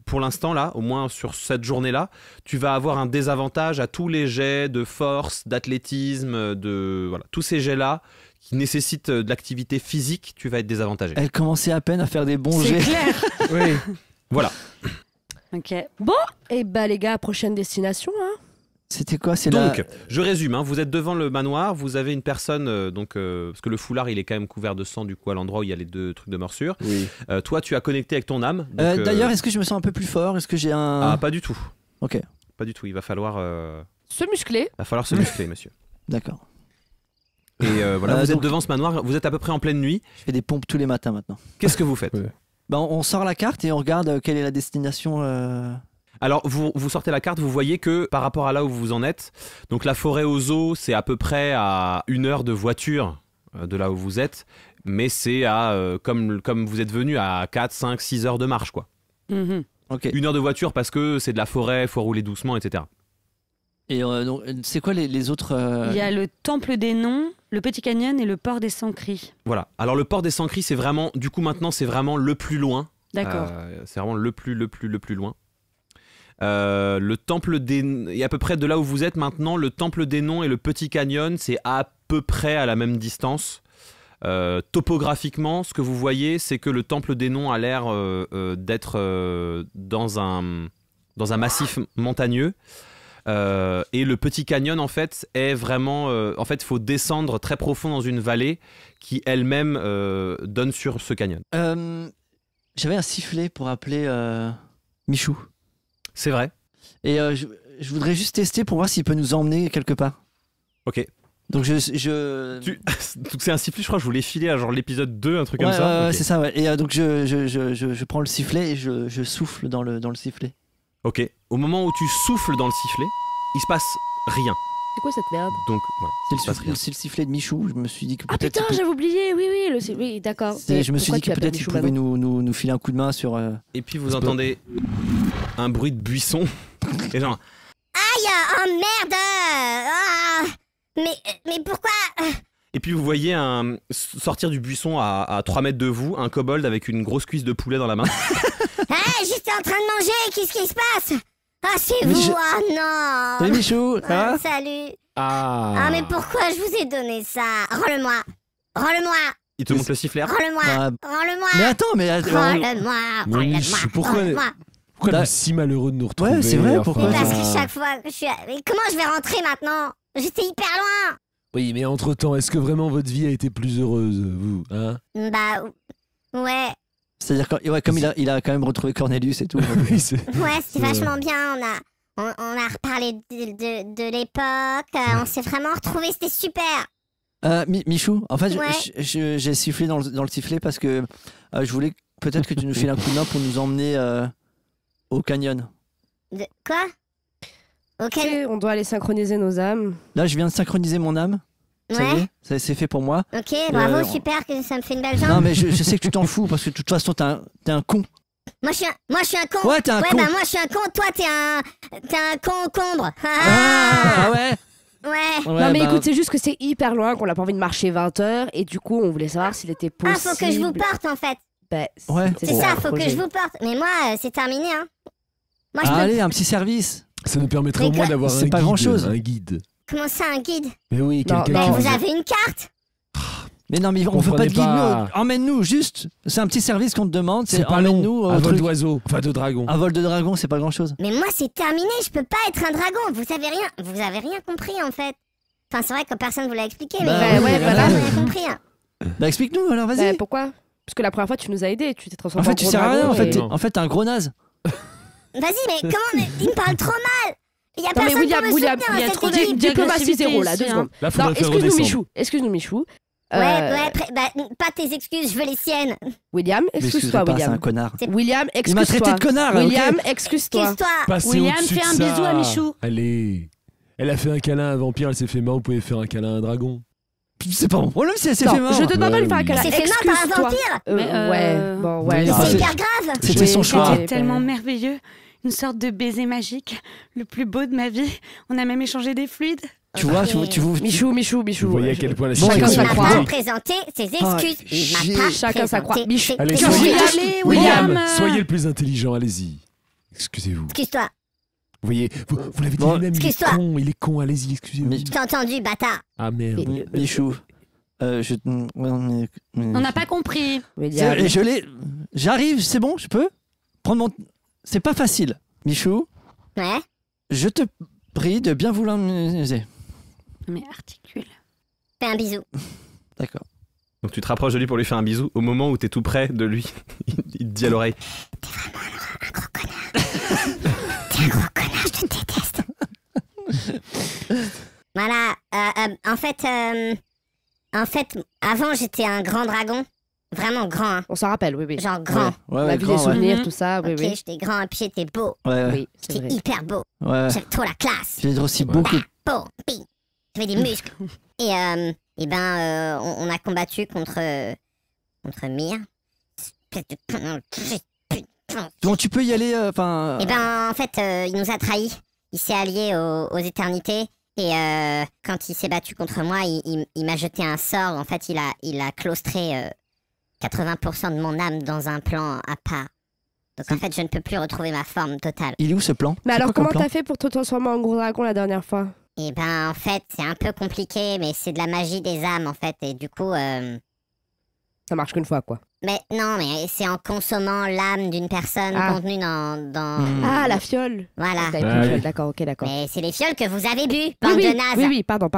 pour l'instant là, au moins sur cette journée-là, tu vas avoir un désavantage à tous les jets de force, d'athlétisme, voilà, tous ces jets-là qui nécessitent de l'activité physique, tu vas être désavantagé. Elle commençait à peine à faire des bons C'est jets. clair. Oui. Voilà. Ok. Bon, et bah les gars, prochaine destination. Hein. C'était quoi? C'est Donc, je résume, hein, vous êtes devant le manoir, vous avez une personne, parce que le foulard il est quand même couvert de sang du coup à l'endroit où il y a les 2 trucs de morsure. Oui. Toi, tu as connecté avec ton âme. Donc, D'ailleurs, est-ce que je me sens un peu plus fort? Est-ce que j'ai un... Ah, pas du tout. Ok, Pas du tout. Il va falloir Se muscler. se muscler, monsieur. d'accord. Et voilà, vous êtes donc- devant ce manoir, vous êtes à peu près en pleine nuit. Je fais des pompes tous les matins maintenant. Qu'est-ce que vous faites? Ouais. On sort la carte et on regarde quelle est la destination. Alors, vous sortez la carte, vous voyez que par rapport à là où vous en êtes, donc la forêt aux eaux, c'est à peu près à 1 heure de voiture de là où vous êtes, mais c'est à, comme vous êtes venu, à 4, 5, 6 heures de marche, quoi. Mhm. Ok. 1 heure de voiture parce que c'est de la forêt, faut rouler doucement, etc. Et donc, c'est quoi les autres Il y a le Temple des Noms, le Petit Canyon et le Port des Sans-Cris. Voilà. Alors, le port des Sans-Cris, c'est vraiment, du coup, maintenant, c'est vraiment le plus loin. D'accord. C'est vraiment le plus loin. Le temple des... Et à peu près de là où vous êtes maintenant, le temple des Noms et le Petit Canyon, c'est à peu près à la même distance. Topographiquement, ce que vous voyez, c'est que le temple des Noms a l'air d'être dans un massif montagneux. Et le Petit Canyon, en fait, est vraiment... en fait, il faut descendre très profond dans une vallée qui, elle-même, donne sur ce canyon. J'avais un sifflet pour appeler Michou. C'est vrai. Et je voudrais juste tester pour voir s'il peut nous emmener quelque part. Ok. Donc Donc c'est un sifflet, je crois que je voulais filer à genre l'épisode 2, un truc comme ça. Ouais, Ok. c'est ça, ouais. Et donc je prends le sifflet et je souffle dans le sifflet. Ok. Au moment où tu souffles dans le sifflet, il se passe rien. C'est quoi cette merde? Donc voilà. C'est le sifflet de Michou. Je me suis dit que Ah peut-être. putain, j'avais oublié. Oui, d'accord. Je me suis dit que peut-être il pouvait nous filer un coup de main sur. Et puis vous entendez un bruit de buisson. Et genre, Aïe, oh merde. Ah, mais pourquoi? et puis vous voyez sortir du buisson à 3 mètres de vous, un kobold avec une grosse cuisse de poulet dans la main. Hey, j'étais en train de manger, qu'est-ce qui se passe? Ah, c'est Mais vous, je- ah non. Salut Michou, ça va? Salut. Ah. Ah, mais pourquoi je vous ai donné ça? Rends-le-moi. Rends-le-moi. Il te montre le sifflet. Rends-le-moi. Ah, Rends-le-moi. Mais attends, mais. Rends-le-moi. Mais Rends-le-moi. Mich, pourquoi- Rends-le-moi. Pourquoi Bah- êtes-vous si malheureux de nous retrouver? Ouais, c'est vrai, pourquoi Mais parce Ah. que chaque fois que je suis. Mais comment je vais rentrer maintenant? J'étais hyper loin. Oui, mais entre-temps, est-ce que vraiment votre vie a été plus heureuse, vous, hein? Bah. Ouais. C'est-à-dire comme il a quand même retrouvé Cornelius et tout. Oui, c'est... Ouais, c'était C'est vachement bien. On a reparlé de l'époque. On s'est vraiment retrouvés. C'était super. Michou, en fait, Ouais. j'ai sifflé dans le sifflet parce que je voulais peut-être que tu nous files un coup de main pour nous emmener au canyon. Quoi? Ok. On doit aller synchroniser nos âmes. Là, je viens de synchroniser mon âme. Ça y Ouais. est, c'est fait pour moi. Ok, bravo, Euh, super, que ça me fait une belle jambe. Non, mais je sais que tu t'en fous parce que de toute façon, t'es un con. Moi, je suis un con. Ouais, t'es un con. bah moi, je suis un con. Toi, t'es un concombre. Ah ouais. Ouais. Non mais écoute, c'est juste que c'est hyper loin, qu'on n'a pas envie de marcher 20 heures et du coup on voulait savoir s'il était Ah, possible. faut que je vous porte, en fait. Bah, Ouais. C'est ça, faut que projet. je vous porte. Mais moi, c'est terminé, hein. Moi, je peux... Allez, un petit service. Ça nous permettrait au Mais moins quoi d'avoir C'est un pas guide. grand-chose. Un guide. Comment ça, un guide? Mais oui, Non, quelqu'un non, qui Vous nous a- avez une carte? Mais non, mais on veut pas Comprenez de guide. pas. Nous, emmène-nous, juste. C'est un petit service qu'on te demande. C'est pas long. emmène-nous Un au vol truc. d'oiseau. Enfin, de dragon. Un vol de dragon, c'est pas grand-chose. Mais moi, c'est terminé. Je peux pas être un dragon. Vous avez rien compris, en fait. Enfin, c'est vrai que personne vous l'a expliqué, mais Bah vous ouais, avez voilà. rien compris. Hein. Bah explique-nous alors, Bah, vas-y. pourquoi? Parce que la première fois tu nous as aidés, tu t'es transformé En fait, tu gros sers à rien. dragon En fait, et- t'es un gros naze. Vas-y, mais comment il me parle trop mal. Il y a Non, mais personne William, pour me William, soutenir il y a dans cette trop équipe. Diplomatie zéro, là, 2 ici, hein. secondes. Là, faudrait Non, faire excuse-nous, redescendre. Michou. Excuse-nous, Michou. Ouais, pas tes excuses, je veux les siennes. William, Mais excuse-toi, pas, c'est un William. connard. William, Il m'a traité excuse-toi. de connard. William, ok excuse-toi. Excuse-toi. Passez William, au-dessus fais de un ça. bisou à Michou. Allez. Elle a fait un câlin à un vampire, elle s'est fait mort, vous pouvez faire un câlin à un dragon. C'est pas mon problème si elle s'est Non, fait mort. je te demande pas de lui faire un oui. câlin. C'est fait mal par un Excuse-toi. vampire. Mais, Ouais, bon, ouais. Oui, non, Ah, C'est c'est- hyper grave. C'était son choix. C'était Ouais, tellement ben- merveilleux. Une sorte de baiser magique, le plus beau de ma vie. On a même échangé des fluides. Tu vois, Michou. Vous voyez à quel point la Bon, situation Il chacun est m'a sa pas compliquée. présenté ses excuses. Ah, Il m'a pas chacun sa croix. présenté ses Allez, excuses. soyez- Allez, William, William. soyez le plus intelligent, allez-y. Excusez-vous. Excuse-toi. Vous voyez, vous l'avez dit Bon, lui-même, excuse-toi. il est con, allez-y, excusez-vous. Mais- Je t'ai entendu, bâtard. Ah merde. Michou. On n'a pas compris. William. Je l'ai. J'arrive, c'est bon, je peux prendre mon. C'est pas facile. Michou, Ouais. je te prie de bien vouloir m'amuser. Mais articule. Fais un bisou. D'accord. Donc tu te rapproches de lui pour lui faire un bisou. Au moment où t'es tout près de lui, il te dit à l'oreille. Un gros connard, je te déteste. Voilà. En fait, avant j'étais un grand dragon. Vraiment grand, hein. On s'en rappelle, oui. Genre grand. Ouais, On a ouais, vu grand, les souvenirs, ouais. tout ça, oui, Ok, oui. j'étais grand et puis j'étais beau. Ouais, ouais. Oui, c'est J'étais vrai. hyper beau. Ouais. J'avais trop la classe. J'ai aussi beau que. Beau. Bing. J'avais des muscles. Et on a combattu contre Myr. Espèce de connard. Bon, tu peux y aller. Enfin. Et en fait, il nous a trahis. Il s'est allié aux éternités. Et quand il s'est battu contre moi, il m'a jeté un sort. En fait, il a claustré 80% de mon âme dans un plan à part. Donc en fait, je ne peux plus retrouver ma forme totale. Il est où ce plan Mais C'est alors, quoi comme comment plan t'as fait pour te transformer en gros dragon la dernière fois? Et en fait, c'est un peu compliqué, mais c'est de la magie des âmes, en fait. Et du coup... Ça marche qu'une fois, quoi. Mais non, mais c'est en consommant l'âme d'une personne Ah. contenue dans... Ah, la fiole. Voilà. T'avais Ah pris une oui. fiole, d'accord, ok, d'accord. Mais c'est les fioles que vous avez bu, Oui, bande oui, de nazes. oui, pardon.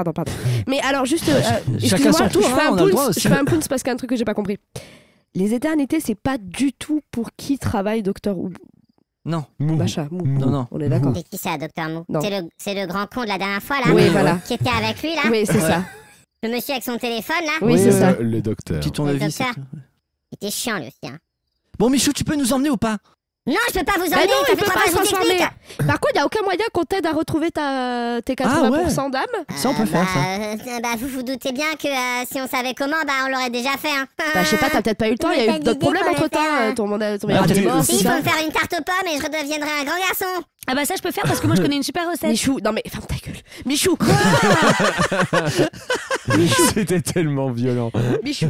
Mais alors, juste, Chacun son excuse-moi, tour, je fais hein, un on a le droit pounce, aussi. je fais un pounce parce qu'il y a un truc que j'ai pas compris. Les éternités, c'est pas du tout pour qui travaille Docteur ou Non. Mou. machin. Mou. Non, non. On est d'accord. C'est qui ça, Docteur Mou? Non. C'est le grand con de la dernière fois, là? Oui, voilà. Qui était avec lui, là? Oui, c'est ça. Le monsieur avec son téléphone, là? Oui, c'est ça. Le docteur. Petit Le tournevis. docteur. c'est tout. Il était chiant, lui aussi, hein. Bon, Michou, tu peux nous emmener ou pas Non, je peux pas vous Mais emmener, non, ça il fait peut 3 pas fois se que je vous transformer. explique. Par contre, il n'y a aucun moyen qu'on t'aide à retrouver tes 80% d'âme. Ça, on peut faire, ça. Vous vous doutez bien que si on savait comment, on l'aurait déjà fait, hein. Bah, je sais pas, t'as peut-être pas eu le temps, il y a eu d'autres problèmes entre temps. Ton meilleur Arrêtez. ami est mort, Si, c'est il faut ça. me faire une tarte aux pommes et je redeviendrai un grand garçon. Ah bah ça je peux faire parce que moi je connais une super recette. Michou, non mais ferme ta gueule. Michou, C'était tellement violent. Michou.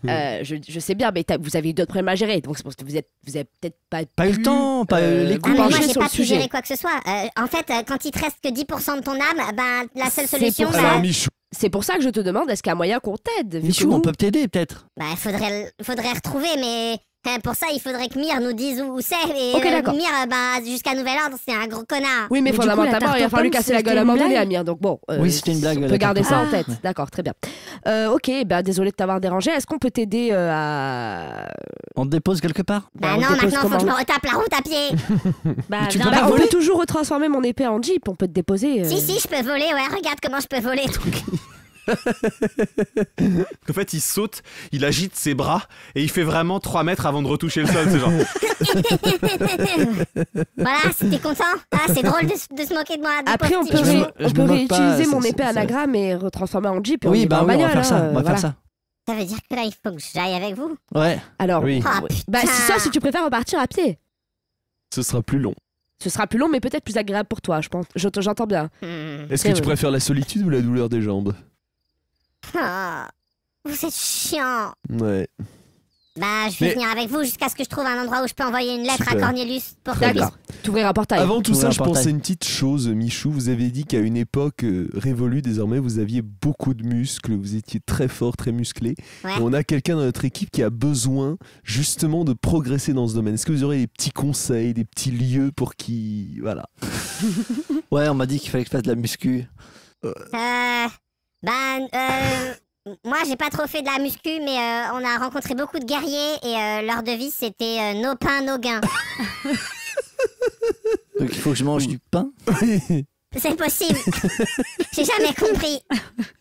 Je sais bien, mais vous avez eu d'autres problèmes à gérer, donc c'est parce que vous avez peut-être Pas eu le temps, pas eu les vous Ah, mais moi, penchez j'ai sur pas le pu sujet. gérer quoi que ce soit. En fait, quand il te reste que 10% de ton âme, la seule C'est solution, pour ça. Alors, Michou, C'est pour ça que je te demande, est-ce qu'il y a moyen qu'on t'aide vu que Michou, on nous- peut t'aider peut-être. faudrait retrouver, mais pour ça, il faudrait que Myr nous dise où c'est. Et Ok, d'accord. Myr, jusqu'à nouvel ordre, c'est un gros connard. Oui, mais Mais du coup, la fondamentalement, tarte il a aux fallu pommes, casser la c'était gueule à un une moment donné, blague Amir. Donc bon, Oui, c'était une blague, On la peut garder tarte ça aux en pommes. tête. D'accord, très bien. Ok, désolé de t'avoir dérangé. Est-ce qu'on peut t'aider à... On te dépose quelque part Bah on non, dépose maintenant, faut que je me comment retape la route à pied. Bah, tu viens, peux pas On voler peut toujours retransformer mon épée en jeep, on peut te déposer. Si, je peux voler, ouais, regarde comment je peux voler. En fait, il saute, il agite ses bras et il fait vraiment 3 mètres avant de retoucher le sol. C'est genre. Voilà, c'était content. Ah, c'est drôle de se moquer de moi. de Après, on pauvre peut, petit. je on peut me moque pas, réutiliser c'est- mon c'est- épée c'est- anagramme et retransformer en jeep. Et on Oui, y va en bah oui, on va bagnole, faire ça. hein, On va voilà. faire ça. Ça veut dire que là, il faut que j'aille avec vous. Ouais. Alors, oui, Ah, bah, putain. sauf si tu préfères repartir à pied. ce sera plus long. Ce sera plus long, mais peut-être plus agréable pour toi, je pense. J'entends bien. Est-ce C'est que tu vrai. préfères la solitude ou la douleur des jambes? Ah, vous êtes chiant. Ouais. Bah, je vais Mais- venir avec vous jusqu'à ce que je trouve un endroit où je peux envoyer une lettre Super. à Cornelius pour qu'il puisse. D'accord. T'ouvrir un portail. Avant tout Trouver ça, un je portail. pensais à une petite chose, Michou. Vous avez dit qu'à une époque révolue, désormais, vous aviez beaucoup de muscles. Vous étiez très fort, très musclé. Ouais. Et on a quelqu'un dans notre équipe qui a besoin, justement, de progresser dans ce domaine. Est-ce que vous aurez des petits conseils, des petits lieux pour qui... Voilà. Ouais, on m'a dit qu'il fallait que je fasse de la muscu. Moi, j'ai pas trop fait de la muscu, mais on a rencontré beaucoup de guerriers et leur devise c'était nos pains, nos gains. Donc il faut que je mange du pain. C'est possible. J'ai jamais compris.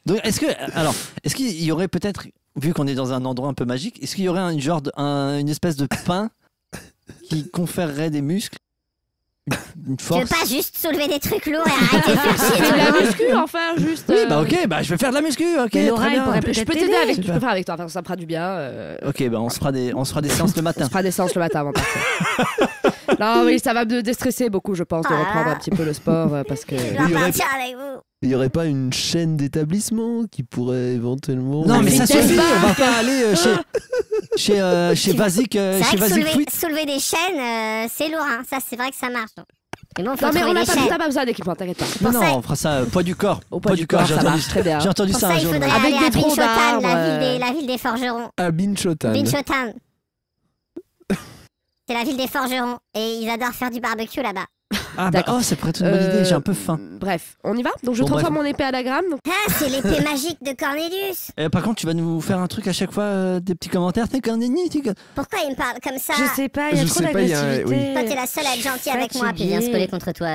Donc, est-ce qu'il y aurait peut-être, vu qu'on est dans un endroit un peu magique, est-ce qu'il y aurait une espèce de pain qui conférerait des muscles, une Tu force? veux pas juste soulever des trucs lourds et arrêter de faire chier C'est tout de le la monde? muscu, enfin, juste. Oui, bah ok, bah je vais faire de la muscu, ok, Mais très Laura, elle bien. pourrait Je peut-être peux t'aider t'aider. avec. Je Super. peux faire avec toi. Enfin, ça me fera du bien. Ok, bah on se fera des séances le On matin. se fera des séances le matin avant de partir. Non, oui, ça va me déstresser beaucoup, je pense, de reprendre un petit peu le sport parce que. Je Il y dois aurait- partir avec vous. Il y aurait pas une chaîne d'établissements qui pourrait éventuellement. Non, mais ça Fitness suffit, bar. on va pas aller chez Vazik, C'est chez vrai que Vazik Fruit. soulever des chaînes, c'est lourd. Hein. Ça, c'est vrai que ça marche. Mais bon, faut Non, mais trouver on des chaînes. n'a pas besoin d'équipement, t'inquiète pas. Non, Pour non, ça- on fera ça poids du corps. Au poids du corps, j'ai ça entendu- marche très bien. J'ai entendu Pour ça ça, un il jour. faudrait Avec aller à des troncs Binchotan, d'arbres, la ville des forgerons. À Binchotan. Binchotan. C'est la ville des forgerons. Et ils adorent faire du barbecue là-bas. Ah bah D'accord. oh, ça pourrait être une bonne idée, j'ai un peu faim. Bref, on y va. Donc je Bon, transforme bref. mon épée à la gramme. Donc... Ah, c'est l'épée magique de Cornelius. Par contre, tu vas nous faire un truc à chaque fois, des petits commentaires. T'es Cornelius, Pourquoi il me parle comme ça? Je sais pas, il y a Je trop sais pas, il y a- d'agressivité. Toi, t'es la seule à être gentille avec moi, puis je viens se coller contre toi.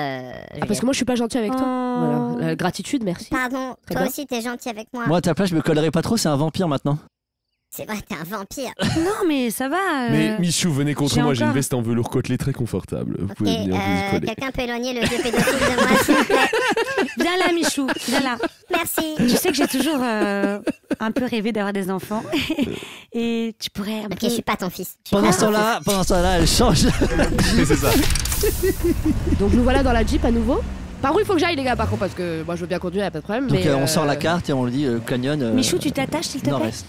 parce que moi je suis pas gentil avec toi. Oh. Voilà. Gratitude, merci. Pardon, Très toi bien. aussi, t'es gentil avec moi. Moi, à ta place, je me collerai pas trop, c'est un vampire maintenant. C'est vrai, t'es un vampire. Non, mais ça va. Mais Michou, venez contre j'ai moi, j'ai une encore- veste en velours côtelé très confortable. Vous Ok, pouvez venir vous y coller. quelqu'un peut éloigner le vieux pédophile de moi, s'il vous plaît. Viens là, Michou, viens là. Merci. Tu sais que j'ai toujours un peu rêvé d'avoir des enfants. Et tu pourrais un Ok, peu... je suis pas ton fils. Pendant ce temps-là, elle change. C'est ça. Donc nous voilà dans la Jeep à nouveau. Par où il faut que j'aille, les gars, par contre, parce que moi je veux bien conduire, y a pas de problème. Donc mais on sort la carte et on le dit, canyon. Michou, tu t'attaches, s'il te plaît. nord-est.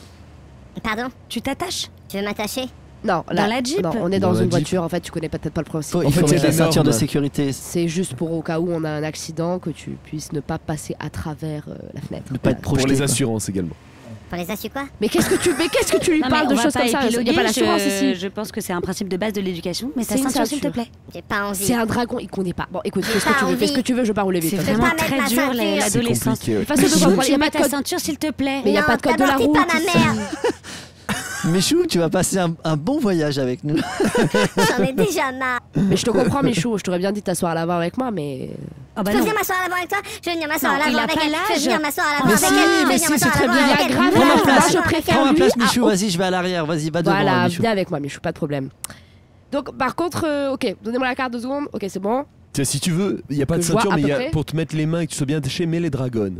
Pardon, Tu t'attaches tu veux m'attacher? Non, là, Dans la Jeep. non, on est Dans dans la une Jeep. voiture. En fait, tu connais peut-être pas le principe. Il faut il y a mettre la des ceinture de normes. sécurité. C'est juste pour au cas où on a un accident que tu puisses ne pas passer à travers la fenêtre. Ne pas être Pour projeté. les quoi. assurances également. Pour les assus quoi? Mais qu'est-ce que tu lui Non, mais parles on de va choses pas comme ça? Il n'y a épiloguer, pas l'assurance je ici. Je pense que c'est un principe de base de l'éducation. Mais ta C'est une ceinture, s'il te ceinture. plaît. J'ai pas envie. C'est un dragon, il connaît pas. Bon, écoute, fais ce pas que tu veux. envie. Fais ce que tu veux, je vais pas rouler vite. C'est hein. vraiment pas mettre très ma dur, ceinture. C'est l'adolescence. compliqué. ouais. De toute façon, Michou, il y tu a mets pas de ta code. ceinture, s'il te plaît. Mais il y a Non, pas de code de la d'abord, route. t'es pas ma mère. Michou, tu vas passer un bon voyage avec nous. J'en ai déjà marre. Mais je te comprends, Michou. Je t'aurais bien dit de t'asseoir à l'avant avec moi, mais. Ah bah Je peux non. venir m'asseoir à l'avant avec toi? Je vais venir m'asseoir à Non, il l'avant a avec pas elle. Je vais l'âge. venir m'asseoir à l'avant Mais avec si, elle. Je vais mais venir si, m'asseoir c'est à très l'avant bien. avec Il y a elle. grave Prends ma l'âge. place. Moi, je préfère Prends ma lui place, à- Michou. Vas-y, je vais à l'arrière. Vas-y, va devant, Voilà, Michou. viens avec moi, Michou, pas de problème. Donc, par contre, ok, donnez-moi la carte 2 secondes. Ok, c'est bon. Tiens, si tu veux, il n'y a pas de Que je vois ceinture, à mais il y peu a, près. pour te mettre les mains et que tu sois bien attaché, mets les dragons.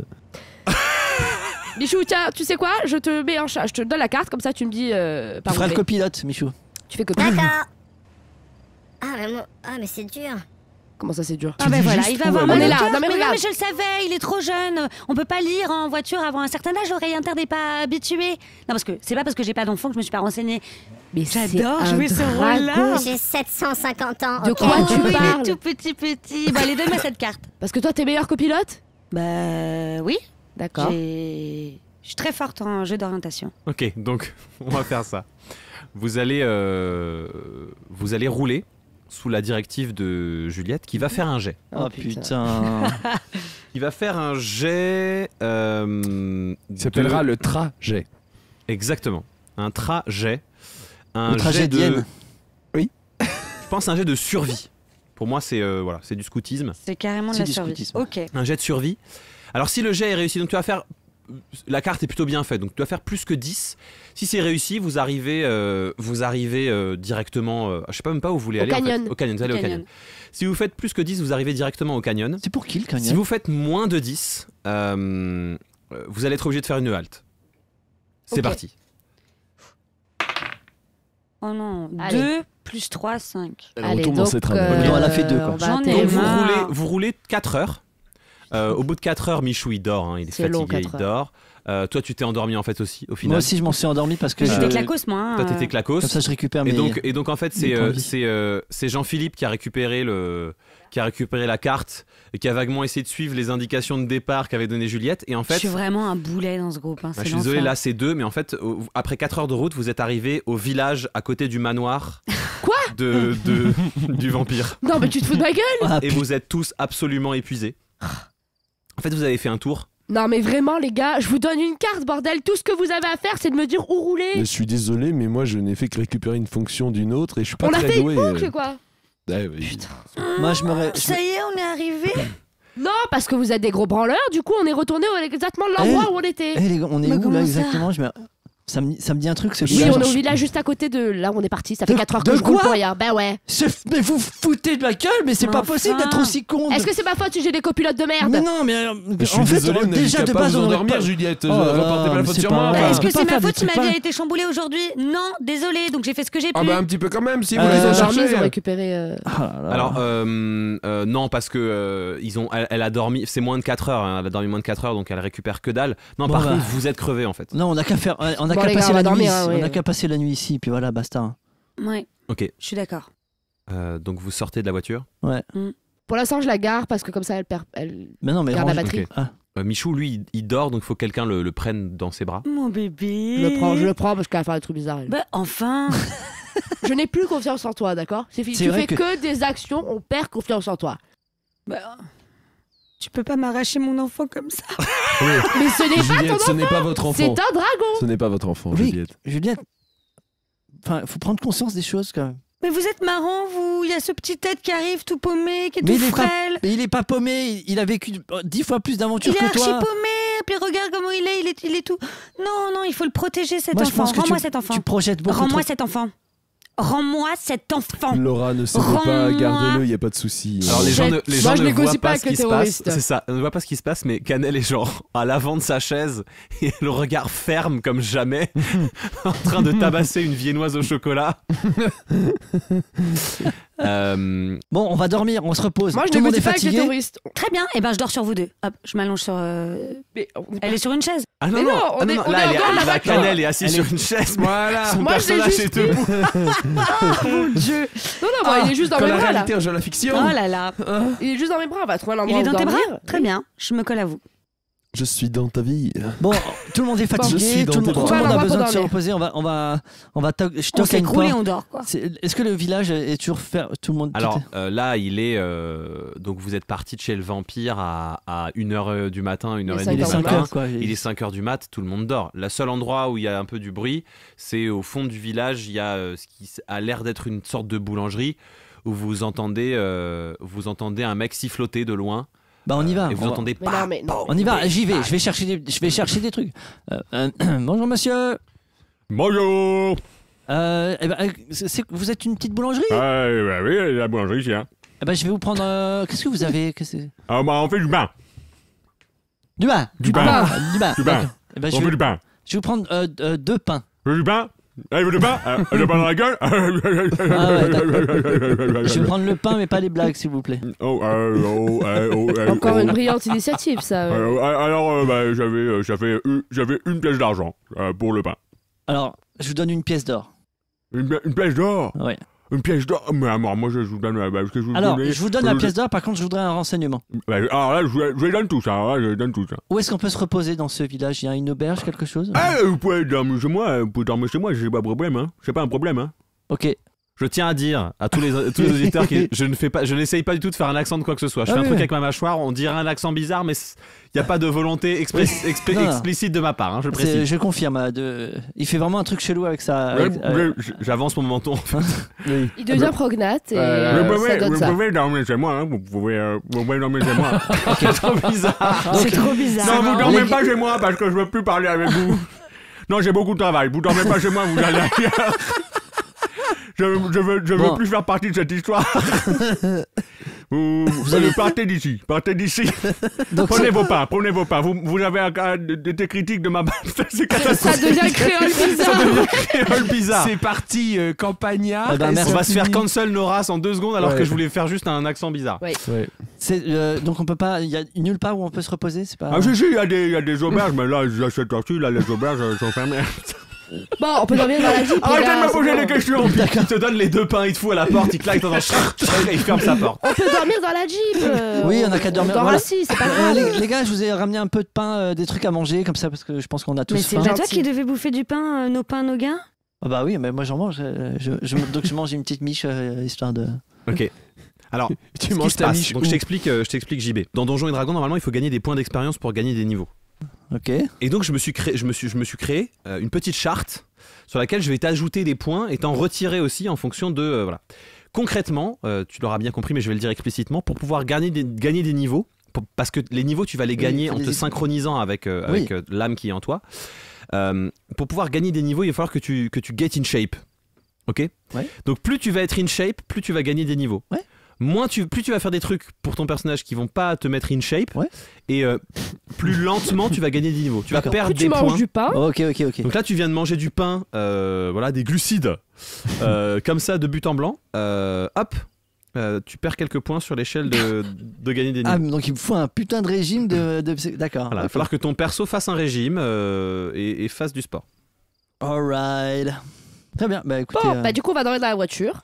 Michou, tiens, tu sais quoi? Je te mets en charge. Je te donne la carte, comme ça tu me dis Tu par où feras je le vais. copilote, Michou. Tu fais copie. D'accord. Ah, mais c'est dur. Comment ça, c'est dur? Ah ben dis voilà, juste il va où avoir aller. mal On est au là, cœur. non, mais Mais regarde. je le savais, il est trop jeune. On peut pas lire en voiture avant un certain âge, l'oreille interne n'est pas habituée. Non, parce que c'est pas parce que j'ai pas d'enfant que je me suis pas renseignée. Mais J'adore c'est un jouer ce rôle-là. dragon. J'ai 750 ans. De ok. quoi tu Oh, il parles? est tout petit. Bon, allez, donne-moi cette carte. Parce que toi, t'es meilleur copilote? Bah oui, D'accord. je suis très forte en jeu d'orientation. Ok, donc on va faire ça. Vous allez rouler sous la directive de Juliette qui va faire un jet. Oh putain. Il va faire un jet. Il s'appellera le trajet. Exactement. Un trajet. Un Le trajet jet de. d'Ienne. Je pense un jet de survie. Pour moi, c'est voilà, c'est du scoutisme. C'est carrément de C'est la du survie. scoutisme. Ok. Un jet de survie. Alors, si le jet est réussi, donc tu vas faire. La carte est plutôt bien faite, donc tu vas faire plus que 10. Si c'est réussi, vous arrivez directement. Je sais pas même pas où vous voulez Au aller. canyon. En fait. Au canyon, vous allez au canyon. Si vous faites plus que 10, vous arrivez directement au canyon. C'est pour qui le canyon? Si vous faites moins de 10, vous allez être obligé de faire une halte. C'est Ok. parti. Oh non, Allez. 2 plus 3, 5. Elle retourne dans ses travers. Non, elle a fait deux, quoi. on va J'en ai atterrir. Donc marre. vous roulez 4 heures. Au bout de 4 heures, Michou il dort, hein, il est C'est long, fatigué, 4 il dort. Toi tu t'es endormi en fait aussi au final. Moi aussi, je m'en suis endormi parce que J'étais je- clacos, moi. hein. Toi t'étais clacos. comme ça, je récupère Et mes. donc en fait mes points de vie. c'est Jean-Philippe qui a récupéré la carte et qui a vaguement essayé de suivre les indications de départ qu'avait donné Juliette et en Je fait suis vraiment un boulet dans ce groupe. Hein. bah, C'est je suis désolé l'enfer. là c'est 2 mais en fait après 4 heures de route vous êtes arrivé au village à côté du manoir Quoi du vampire Non, mais tu te fous de ma gueule? Ah, et vous êtes tous absolument épuisés. En fait vous avez fait un tour. Non, mais vraiment, les gars, je vous donne une carte, bordel. Tout ce que vous avez à faire, c'est de me dire où rouler. Je suis désolé, mais moi je n'ai fait que récupérer une fonction d'une autre et je suis pas On a très fait doué. une boucle, quoi. Ouais, oui. Moi, je me ré- Ça y est, on est arrivé. Non, parce que vous êtes des gros branleurs, du coup on est retourné exactement l'endroit où on était. Les gars, on est Mais où comment là ça exactement ça me dit un truc ce Oui, village. on est au village juste à côté de là où on est parti. Ça fait De- 4 heures de que je roule quoi pour rien. Ben ouais. Mais vous foutez de ma gueule, mais c'est Mais pas enfin. possible d'être aussi con. Est-ce que c'est ma faute si j'ai des copilotes de merde? Mais non, mais Je suis en fait, désolé, on déjà n'a de pas base vous on aurait endormir, pas- Juliette. Oh là Reportez pas là, la faute c'est sur pas moi. vrai. enfin. Est-ce que peut pas c'est ma faire faute des si ma trucs vie pas- a été chamboulée aujourd'hui? Non, désolé, donc j'ai fait ce que j'ai pu. Ah bah un petit peu quand même, si vous Euh, les Ils ont dormi, enchaînez. ils ont récupéré. Ah là là. Alors, non, parce que elle a dormi, c'est moins de 4 heures, hein, elle a dormi moins de 4 heures, donc elle récupère que dalle. Non, Bon, par bah. contre, vous êtes crevés en fait. Non, on a qu'à faire, on a Bon, qu'à les gars, passer on va la nuit. dormir, hein, ici. ouais. On a qu'à passer la nuit ici, puis voilà, basta. Ouais, Ok, je suis d'accord. donc vous sortez de la voiture. Pour l'instant, je la gare parce que comme ça, elle perd. Elle... Mais non, mais Garde la range- batterie. Ok. Ah. Michou, lui, il dort, donc il faut que quelqu'un le prenne dans ses bras. Mon bébé. Je le prends parce qu'elle va faire des trucs bizarres. elle. Bah enfin. Je n'ai plus confiance en toi, d'accord? C'est Tu vrai fais que des actions, on perd confiance en toi. Bah, tu peux pas m'arracher mon enfant comme ça. Mais ce n'est pas ton Juliette, ce enfant, n'est pas votre c'est enfant. un dragon. Ce n'est pas votre enfant, Oui, Juliette. Juliette. Enfin, faut prendre conscience des choses quand même. Mais vous êtes marrant, vous. Il y a ce petit tête qui arrive tout paumé, qui est Mais tout il est pas- frêle. Mais il est pas paumé, il a vécu 10 fois plus d'aventures Il est que archi toi. paumé. Puis regarde comment il est tout. Non, il faut le protéger cet Moi, je enfant. pense que Rends-moi tu- cet enfant. Tu projettes beaucoup Rends-moi trop. cet enfant. Rends-moi cet enfant. Laura, ne cédez Rends-moi. pas, gardez-le, il n'y a pas de souci. Alors les gens ne, les Moi, gens je ne négocie voient pas pas avec ce qui le se passe. terroriste. C'est ça, on ne voit pas ce qui se passe, mais Canel est genre à l'avant de sa chaise et le regard ferme comme jamais, en train de tabasser une viennoise au chocolat. Bon, on va dormir, on se repose. Moi, je Tout le monde est négocie pas avec les fatigué. terroristes. Très bien. Et ben je dors sur vous deux. Hop, je m'allonge sur. Mais on est Elle est sur une chaise. Ah Mais non, on est- on est là, elle est, encore dans la la voiture. Canel est assise sur une chaise. mais Voilà. Son Moi, je l'ai personnage juste est debout. Mon Dieu. Non, il est juste dans Quand mes la bras là. réalité rejoint la fiction. Oh là là. Il est juste dans mes bras. On va trouver un Il endroit est où dans tes bras. dormir. Très bien. Je me colle à vous. Je suis dans ta vie. Bon, tout le monde est je fatigué, suis dans tout le tes monde, bras. tout le monde On va a besoin de se dormir. reposer. Je On toque à une s'écroule et porte. on dort quoi. Est-ce que le village est toujours fermé? Tout le monde. Alors là, il est. Donc vous êtes parti de chez le vampire à 1h du matin, 1h30 Il est du 5 matin. heures, quoi. Il est 5h du mat, tout le monde dort. Le seul endroit où il y a un peu du bruit, c'est au fond du village. Il y a ce qui a l'air d'être une sorte de boulangerie où vous entendez un mec siffloter de loin. Bah on y va. Et vous on va- entendez Mais pas. non, mais non. On y va, j'y vais. Je vais chercher des trucs. Bonjour monsieur. Bonjour. Vous êtes une petite boulangerie? Bah oui, la boulangerie ici. Hein. Eh ben, je vais vous prendre. Qu'est-ce que vous avez? Ah, bah, on fait du pain. Du pain. Du pain. Du pain. Du pain. D'accord. Eh ben, On fait du pain. je vais vous prendre 2 pains. Du pain. Allez, du pain. Le pain dans la gueule. Je vais prendre le pain, mais pas les blagues, s'il vous plaît. Encore une brillante initiative, ça. Alors, bah, j'avais une pièce d'argent pour le pain. Alors, je vous donne une pièce d'or. Une pièce d'or. Ouais. Une pièce d'or. Mais alors, moi, je vous donne. Parce que je vous Alors, donnais- je vous donne la pièce d'or, par contre, je voudrais un renseignement. Alors là, je donne tout ça. Là, je donne tout ça. Où est-ce qu'on peut se reposer dans ce village? Il y a une auberge, quelque chose? Vous pouvez dormir chez moi. Vous pouvez dormir chez moi. C'est pas un problème. Hein. C'est pas un problème. Hein. Ok. Je tiens à dire à tous les auditeurs que je n'essaye pas du tout de faire un accent de quoi que ce soit. Je fais un truc avec ma mâchoire, on dirait un accent bizarre, mais il n'y a pas de volonté Non. explicite de ma part, hein, je le C'est- précise. Je confirme. Il fait vraiment un truc chelou avec ça. J'avance mon menton. Il devient prognate et ça donne vous ça. pouvez dormir chez moi. Hein. Vous pouvez dormir chez moi. C'est trop bizarre. C'est trop bizarre. Non, vous Les- dormez pas chez moi parce que je veux plus parler avec vous. Non, j'ai beaucoup de travail. Vous dormez pas chez moi, vous allez ailleurs. Je veux Bon. plus faire partie de cette histoire. Vous avez- partez d'ici. Partez d'ici. Donc, Prenez vos pas. Vous avez des critiques de ma part. C'est Ça catastrophique. devient créole Ça bizarre. devient créole bizarre. C'est parti, campagnard. Ah bah, et merci. On va se faire fini. cancel Noras en 2 secondes alors Ouais. que je voulais faire juste un accent bizarre. Ouais. donc on peut pas. Il y a nulle part où on peut se reposer. C'est pas. Ah, si, il y a des auberges, mais là, à cette heure-ci, là, les auberges sont fermées. Bon, on peut dormir dans la Jeep. les Arrêtez gars, de me c'est poser bon. des questions. Il te donne les 2 pains, il te fout à la porte, il claque dans un et il ferme sa porte. On peut dormir dans la Jeep. Oui, on a qu'à dormir. On dort Voilà. assis, c'est pas grave. Les gars, je vous ai ramené un peu de pain, des trucs à manger, comme ça, parce que je pense qu'on a tous Mais c'est faim. pas toi gentil. qui devais bouffer du pain, nos pains, nos gains. Ah bah oui, mais moi j'en mange. Donc je mange une petite miche, histoire de. Ok. Alors, Tu ce qui manges se ta passe, miche donc où je t'explique JB. Dans Donjons et Dragons, normalement, il faut gagner des points d'expérience pour gagner des niveaux. Ok. Et donc je me suis créé une petite charte sur laquelle je vais t'ajouter des points et t'en retirer aussi en fonction de voilà. Concrètement, tu l'auras bien compris, mais je vais le dire explicitement, pour pouvoir gagner des niveaux, parce que les niveaux, tu vas les gagner en te synchronisant avec l'âme qui est en toi. Pour pouvoir gagner des niveaux, il va falloir que tu get in shape. Ok. Donc plus tu vas être in shape, plus tu vas gagner des niveaux. Plus tu vas faire des trucs pour ton personnage qui vont pas te mettre in shape, et plus lentement tu vas gagner des niveaux. Tu vas perdre des points. Tu manges du pain. Ok. Donc là tu viens de manger du pain, des glucides, comme ça de but en blanc. Hop, tu perds quelques points sur l'échelle de gagner des niveaux. Ah, donc il me faut un putain de régime D'accord. Voilà, il va falloir que ton perso fasse un régime et fasse du sport. Alright. Très bien. Bah écoutez. Bon, du coup on va dormir dans la voiture.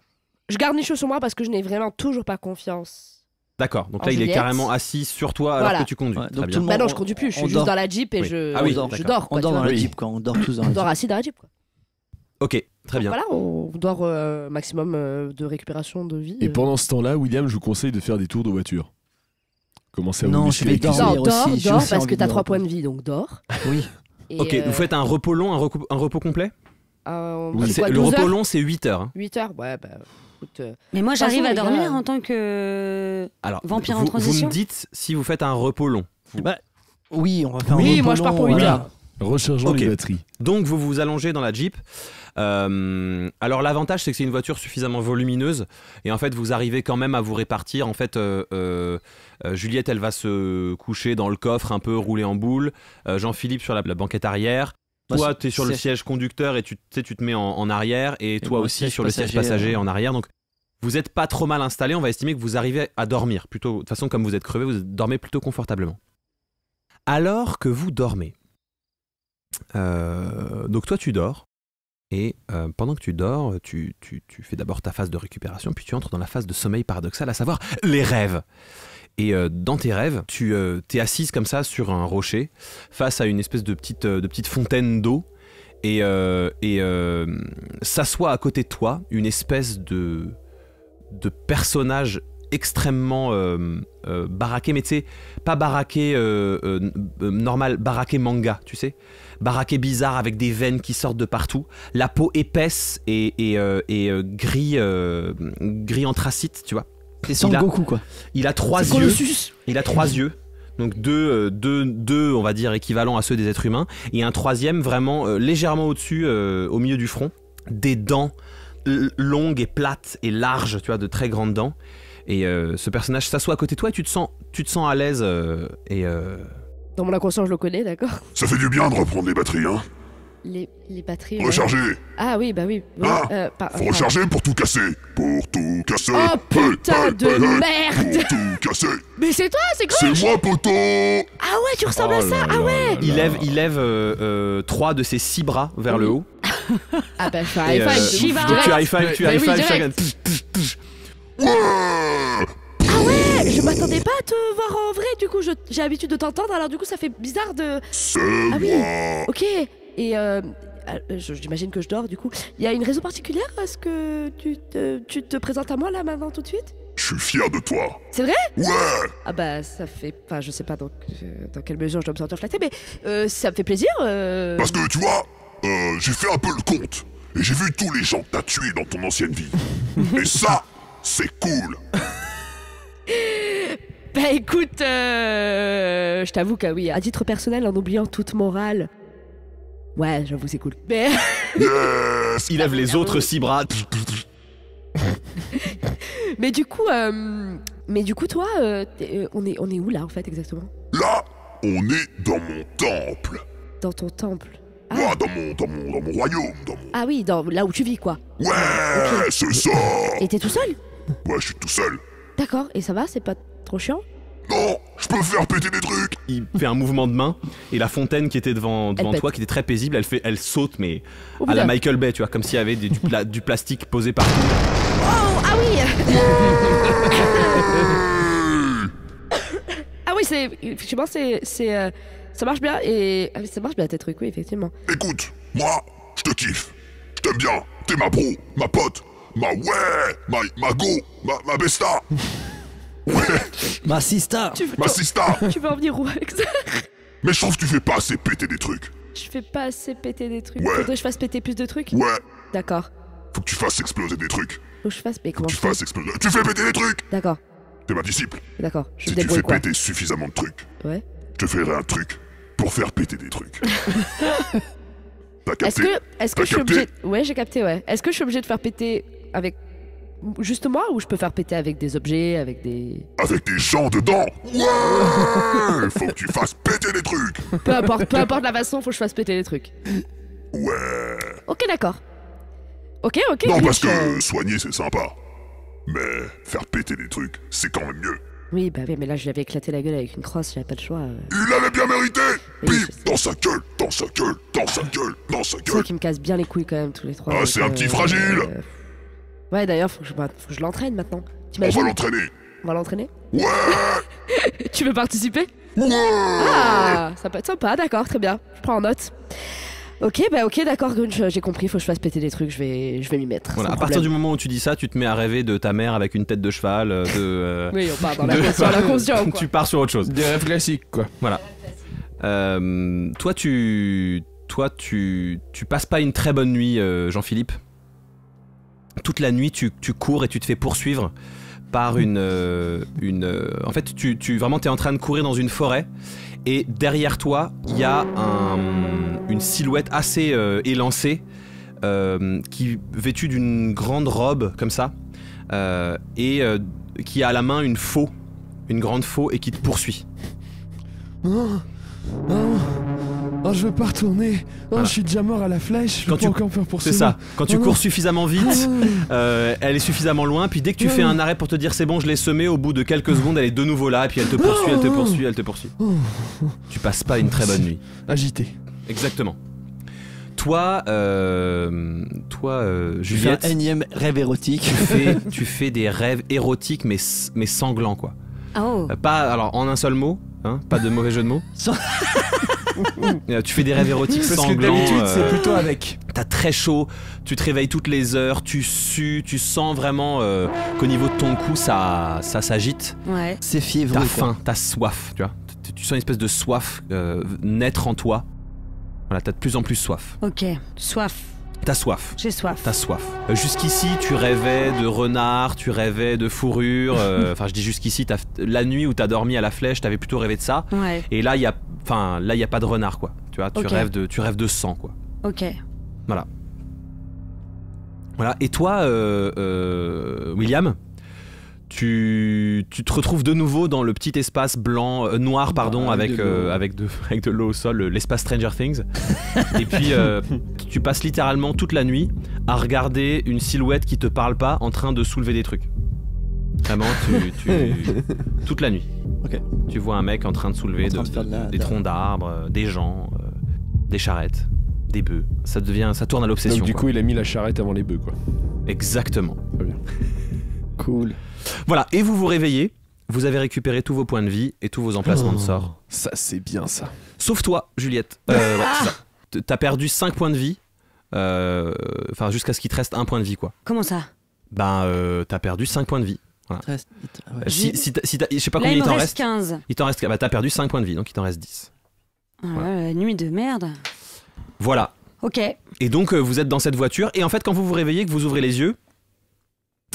Je garde Nicho sur moi parce que je n'ai vraiment toujours pas confiance. D'accord, donc là il est carrément assis sur toi alors que tu conduis. Très bien. Bah non, je conduis plus, je suis juste dans la Jeep et je dors. On dort dans la Jeep, quoi. On dort tous dans la Jeep. On dort assis dans la Jeep, quoi. Ok, très bien. Voilà, on dort maximum de récupération de vie. Et pendant ce temps-là, William, je vous conseille de faire des tours de voiture. Commencez à vous muscler avec dors parce que t'as 3 points de vie, donc dors. Oui. Ok, vous faites un repos long, un repos complet. Le repos long, c'est 8 heures. Hein. 8 heures, ouais, bah... Mais moi j'arrive à dormir en tant que vampire en transition. Vous me dites si vous faites un repos long. Oui, on va faire un repos long. Oui, moi je pars pour 8 heures. Rechargeons les batteries. Donc vous vous allongez dans la Jeep. Alors l'avantage c'est que c'est une voiture suffisamment volumineuse et en fait vous arrivez quand même à vous répartir. En fait Juliette elle va se coucher dans le coffre un peu roulé en boule. Jean-Philippe sur la banquette arrière. Toi, tu es sur le siège conducteur et tu te mets en arrière et toi aussi sur le siège passager en arrière. Donc, vous n'êtes pas trop mal installé. On va estimer que vous arrivez à dormir. Plutôt, de toute façon, comme vous êtes crevé, vous dormez plutôt confortablement. Alors que vous dormez, donc toi, tu dors. Et pendant que tu dors, tu fais d'abord ta phase de récupération, puis tu entres dans la phase de sommeil paradoxal, à savoir les rêves. Et dans tes rêves, tu t'es assise comme ça sur un rocher, face à une espèce de petite fontaine d'eau, et s'assoit à côté de toi une espèce de personnage extrêmement baraqué, mais tu sais, pas baraqué normal, baraqué manga, tu sais, baraqué bizarre avec des veines qui sortent de partout, la peau épaisse et gris anthracite, tu vois. C'est Son Goku, quoi. Il a 3 yeux. Il a 3 yeux. Donc deux, on va dire, équivalents à ceux des êtres humains. Et un troisième vraiment légèrement au-dessus, au milieu du front. Des dents longues et plates et larges, tu vois, de très grandes dents. Et ce personnage s'assoit à côté de toi et tu te sens à l'aise. Dans mon inconscient, je le connais, d'accord. Ça fait du bien de reprendre les batteries, hein. Les batteries... Recharger. Ah oui, bah oui. Faut recharger pour tout casser. Pour tout casser. Oh putain de merde. Pour tout casser. Mais c'est toi, c'est quoi? C'est moi, poteau. Ah ouais, tu ressembles à ça. Ah ouais. Il lève 3 de ses 6 bras vers le haut. Ah bah fais high five. Tu high five chacun. Ouais. Ah ouais, je m'attendais pas à te voir en vrai, du coup j'ai l'habitude de t'entendre, alors du coup ça fait bizarre de... C'est oui, moi. ok. Et j'imagine que je dors du coup. Il y a une raison particulière à ce que tu te présentes à moi là maintenant tout de suite? Je suis fier de toi. C'est vrai? Ouais. Ah bah ça fait... Enfin je sais pas dans quelle mesure je dois me sentir flatté, mais ça me fait plaisir. Parce que tu vois, j'ai fait un peu le compte. Et j'ai vu tous les gens que t'as tués dans ton ancienne vie. Et ça, c'est cool. Bah écoute, je t'avoue que oui, à titre personnel, en oubliant toute morale, ouais, j'avoue c'est cool. Mais yes. Il lève les autres 6 bras. mais du coup, toi, on est où là en fait exactement? Là, on est dans mon temple. Dans ton temple? Ah. Moi, dans mon royaume, Ah oui, là où tu vis quoi. Ouais, okay. C'est ça. Et t'es tout seul? Ouais, je suis tout seul. D'accord, et ça va, c'est pas trop chiant? Non, je peux faire péter des trucs. Il fait un mouvement de main et la fontaine qui était devant toi, qui était très paisible, elle saute, mais à la Michael Bay, tu vois, comme s'il y avait du plastique posé partout. Oh, ah oui. Ah oui, effectivement, ça marche bien, et ça marche bien tes trucs, oui, effectivement. Écoute, moi, je te kiffe. Je t'aime bien. T'es ma bro, ma pote, ma go, ma besta. Ouais. Ma sista. Ma sista. Tu veux en venir où avec ça? Mais je trouve que tu fais pas assez péter des trucs. Je fais pas assez péter des trucs. Ouais. Faudrait que je fasse péter plus de trucs? Ouais. D'accord. Faut que tu fasses exploser des trucs. Faut que je fasse... Mais comment tu fasses exploser... Tu fais péter des trucs. D'accord. T'es ma disciple. D'accord, je Si me tu débrouille fais quoi. péter suffisamment de trucs, Ouais. je te ferai un truc pour faire péter des trucs. T'as Est-ce capté? que je suis obligée... Ouais, j'ai capté, ouais. Est-ce que je suis obligée de faire péter avec... Juste moi, ou je peux faire péter avec des objets, avec des... Avec des gens dedans? Ouais! Faut que tu fasses péter des trucs! Peu importe la façon, faut que je fasse péter les trucs. Ouais! Ok, d'accord. Ok. Non, parce Glitch, que soigner c'est sympa. Mais faire péter des trucs, c'est quand même mieux. Oui, bah oui, mais là, je lui avais éclaté la gueule avec une crosse, j'avais pas le choix. Il avait bien mérité! Oui, Bim! je sais. Dans sa gueule, dans sa gueule, dans sa gueule, dans sa C'est ça gueule! qui me casse bien les couilles quand même, tous les trois. Ah, donc, c'est un petit fragile. Ouais, d'ailleurs, faut que je l'entraîne maintenant. On T'imagines? va l'entraîner! On va l'entraîner? Ouais! Tu veux participer? Ouais! Ah, ça peut être sympa, d'accord, très bien. Je prends en note. Ok, d'accord, Grunch, j'ai compris, faut que je fasse péter des trucs, je vais m'y mettre. Voilà, sans à partir du problème. moment où tu dis ça, tu te mets à rêver de ta mère avec une tête de cheval, Oui, on part dans l'inconscient, quoi. Tu pars sur autre chose. Des rêves classiques, quoi. Voilà. Toi, tu passes pas une très bonne nuit, Jean-Philippe. Toute la nuit, tu cours et tu te fais poursuivre par en fait, vraiment, t'es en train de courir dans une forêt et derrière toi, il y a une silhouette assez élancée qui vêtue d'une grande robe comme ça et qui a à la main une grande faux et qui te poursuit. Oh, je veux pas retourner. Oh, Voilà. je suis déjà mort à la flèche. Je Quand peux pas encore faire pour C'est ça, quand tu Oh non. cours suffisamment vite, elle est suffisamment loin, puis dès que tu fais un arrêt pour te dire c'est bon, je l'ai semé, au bout de quelques secondes, elle est de nouveau là, et puis elle te poursuit, elle te poursuit, elle te poursuit. Tu passes pas une très bonne nuit. Agité. Exactement. Toi, Je fais Juliette, un énième rêve érotique. tu fais des rêves érotiques mais sanglants quoi. Oh. Pas alors en un seul mot, hein, pas de mauvais jeu de mots. Tu fais des rêves érotiques Parce que sanglants. d'habitude, c'est plutôt avec. T'as très chaud, tu te réveilles toutes les heures, tu sues, tu sens vraiment qu'au niveau de ton cou ça s'agite. Ouais. C'est fiévreux. T'as quoi. faim, t'as soif, tu vois. Tu sens une espèce de soif naître en toi. Voilà, t'as de plus en plus soif. Ok. Soif. T'as soif. J'ai soif. T'as soif. Jusqu'ici, tu rêvais de renard, tu rêvais de fourrure. Enfin, je dis jusqu'ici, la nuit où t'as dormi à la flèche, t'avais plutôt rêvé de ça. Ouais. Et là, il y a pas de renard, quoi. Tu vois, tu Ok. rêves de sang, quoi. Ok. Voilà. Et toi, William, tu te retrouves de nouveau dans le petit espace noir, pardon, avec de l'eau au sol, l'espace Stranger Things. Et puis, tu passes littéralement toute la nuit à regarder une silhouette qui te parle pas en train de soulever des trucs. Vraiment, toute la nuit. Ok. Tu vois un mec en train de soulever En train de faire des troncs d'arbres, des gens, des charrettes, des bœufs. Ça tourne à l'obsession. Donc, du quoi. coup, il a mis la charrette avant les bœufs, quoi. Exactement. Très bien. Cool. Voilà, et vous vous réveillez, vous avez récupéré tous vos points de vie et tous vos emplacements de sort. Ça, c'est bien, ça. Sauf toi, Juliette. Ouais, c'est ça. T'as perdu 5 points de vie, enfin jusqu'à ce qu'il te reste 1 point de vie, quoi. Comment ça? T'as perdu 5 points de vie. Voilà. Ouais. Si je sais pas Là, combien il il me t'en reste reste. 15. Il t'en reste. T'as perdu 5 points de vie, donc il t'en reste 10. Ah là, la nuit de merde. Voilà. Ok. Et donc vous êtes dans cette voiture, et en fait quand vous vous réveillez, que vous ouvrez les yeux,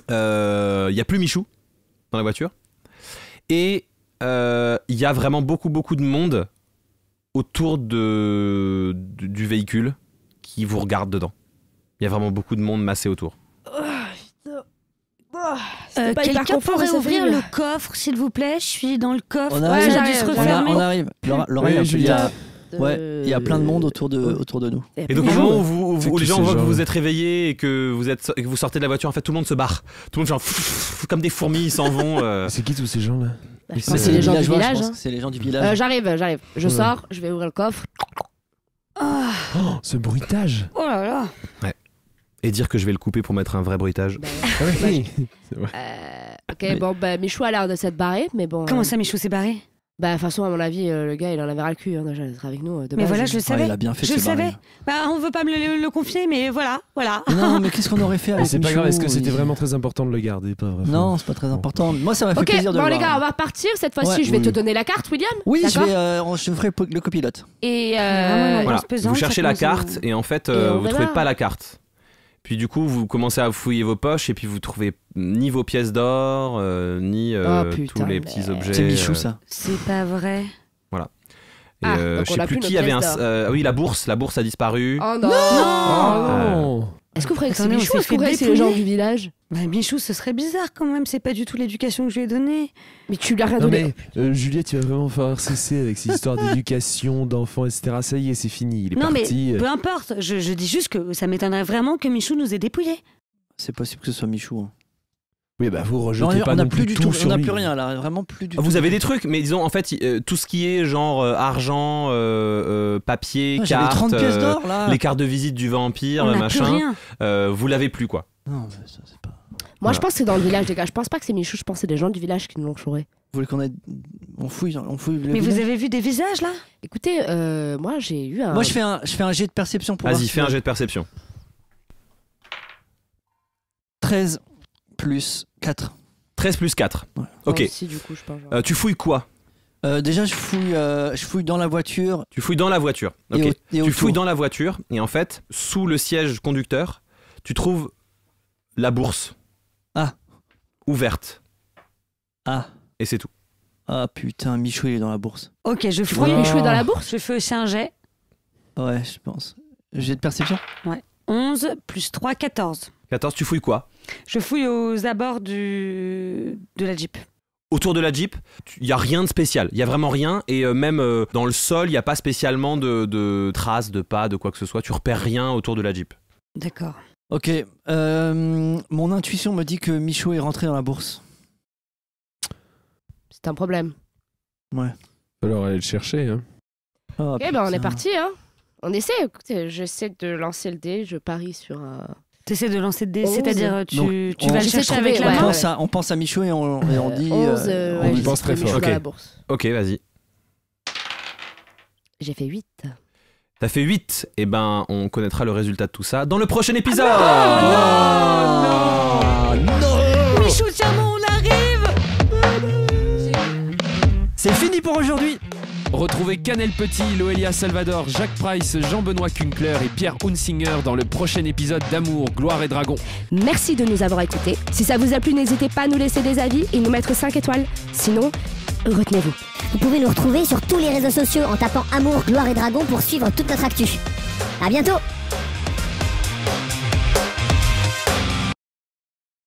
il y a plus Michou dans la voiture, et il y a vraiment beaucoup de monde autour du véhicule qui vous regarde dedans. Il y a vraiment beaucoup de monde massé autour. C'était pas hyper Quelqu'un confort, pourrait mais ça ouvrir fait- le coffre, s'il vous plaît? Je suis dans le coffre. On arrive, Ça a dû se refermer. on arrive. Laura, Oui, il y a- de- ouais, il y a plein de monde autour de nous. Et donc au moment où les gens voient que gens. vous êtes réveillés et que vous sortez de la voiture, en fait tout le monde se barre. Tout le monde genre comme des fourmis, ils s'en vont. C'est qui tous ces gens-là? Bah, je pense que c'est les gens du villageois, je village. pense hein. que c'est les gens du village. J'arrive. Je sors, je vais ouvrir le coffre. Ah, Oh, ce bruitage. oh là là. Et dire que je vais le couper pour mettre un vrai bruitage. Ah oui. C'est vrai. Ok, bon, bah, Michou a l'air de s'être barré, mais bon. Comment ça, Michou s'est barré? Bah, de toute façon, à mon avis, le gars, il en avait ras le cul, hein, déjà, d'être avec nous. De Mais base. voilà, je le Ouais, savais. il a bien fait de Je le se barrer. savais. Bah, on veut pas me le confier, mais voilà. Non, mais qu'est-ce qu'on aurait fait Mais avec c'est pas Michou grave, est-ce que c'était Il- vraiment très important de le garder? Pas vrai. Non, c'est pas très important. Moi, ça m'a fait Ok, plaisir de bon, le les voir. gars, on va repartir. Cette fois-ci, Ouais, je vais oui. te donner la carte, William. Oui, D'accord je ferai le copilote. Et Vraiment, Voilà. pesante, Vous cherchez ça la commence à- carte et en fait Et on vous verra. trouvez pas la carte. Puis du coup, vous commencez à fouiller vos poches et puis vous trouvez ni vos pièces d'or, ni tous les petits objets. C'est Michou, ça. C'est pas vrai. Voilà. Et Donc je on sais a plus plus qui nos avait pièces oui, la bourse a disparu. Oh non, Oh. Est-ce que vous croyez que c'est Attendez, on Michou s'est ou est-ce que vous fait croyez que c'est les gens dépouiller du village? Bah, Michou, ce serait bizarre quand même. C'est pas du tout l'éducation que je lui ai donnée. Mais tu lui as rien Non donné. mais Juliette, tu vas vraiment falloir cesser avec ces histoires d'éducation, d'enfants, etc. Ça y est, c'est fini, il est Non, parti. mais peu importe. Je dis juste que ça m'étonnerait vraiment que Michou nous ait dépouillés. C'est possible que ce soit Michou. Hein. Oui, bah vous Non, rejetez pas on n'a non plus du tout, sur on n'a lui. plus rien là, vraiment plus du tout. Vous avez des trucs, mais disons en fait tout ce qui est genre argent, papier, Ah, j'avais cartes, 30 pièces d'or là. les cartes de visite du vampire, On n'a plus machin, rien. vous l'avez plus quoi. Non, mais ça c'est pas. Moi, je pense que c'est dans le village, les gars. Je pense pas que c'est Michou, je pense que c'est des gens du village qui nous l'ont chouré. Vous voulez qu'on aide. On fouille le Mais vous village. avez vu des visages là? Écoutez, moi, j'ai eu un. Moi je fais un jet de perception pour voir. Vas-y, si- fais un jet de perception. 13 plus 4. 13 plus 4. Ouais. Ok. Moi aussi, du coup, je pense. genre. Tu fouilles quoi? Déjà je fouille dans la voiture. Tu fouilles dans la voiture. Ok. Et Tu autour. fouilles dans la voiture et en fait, sous le siège conducteur, tu trouves la bourse. Ah. Ouverte. Ah. Et c'est tout. Ah putain, Michou il est dans la bourse. Ok, je Tu crois que fouille. Michou est dans la bourse? Je fais aussi un jet. Ouais, je pense. Jet de perception. 11 plus 3, 14. 14, tu fouilles quoi? Je fouille aux abords de la Jeep. Autour de la Jeep, il n'y a rien de spécial. Il n'y a vraiment rien. Et même dans le sol, il n'y a pas spécialement de traces, de pas, de quoi que ce soit. Tu repères rien autour de la Jeep. D'accord. Ok. Mon intuition me dit que Michou est rentré dans la bourse. C'est un problème. Ouais. Alors aller le chercher. Hein. Oh, Ok, ben on est putain. parti, hein. On essaie, écoutez, j'essaie de lancer le dé, je parie sur un. T'essaies de lancer des... 11. C'est-à-dire, tu Donc, vas le j'essaie de chercher trouver, avec la ouais, main. On pense à Michou et on dit. 11, on ouais, y j'ai pense trouvé très Michou fort. dans Ok. la bourse. Ok, vas-y. J'ai fait 8. T'as fait 8. Et ben, on connaîtra le résultat de tout ça dans le prochain épisode. Michou, tiens bon, on arrive. C'est fini pour aujourd'hui. Retrouvez Canel Petit, Loelia Salvador, Jacques Price, Jean-Benoît Kunkler et Pierre Hunsinger dans le prochain épisode d'Amour, Gloire et Dragon. Merci de nous avoir écoutés. Si ça vous a plu, n'hésitez pas à nous laisser des avis et nous mettre 5 étoiles. Sinon, retenez-vous. Vous pouvez nous retrouver sur tous les réseaux sociaux en tapant Amour, Gloire et Dragon pour suivre toute notre actu. À bientôt!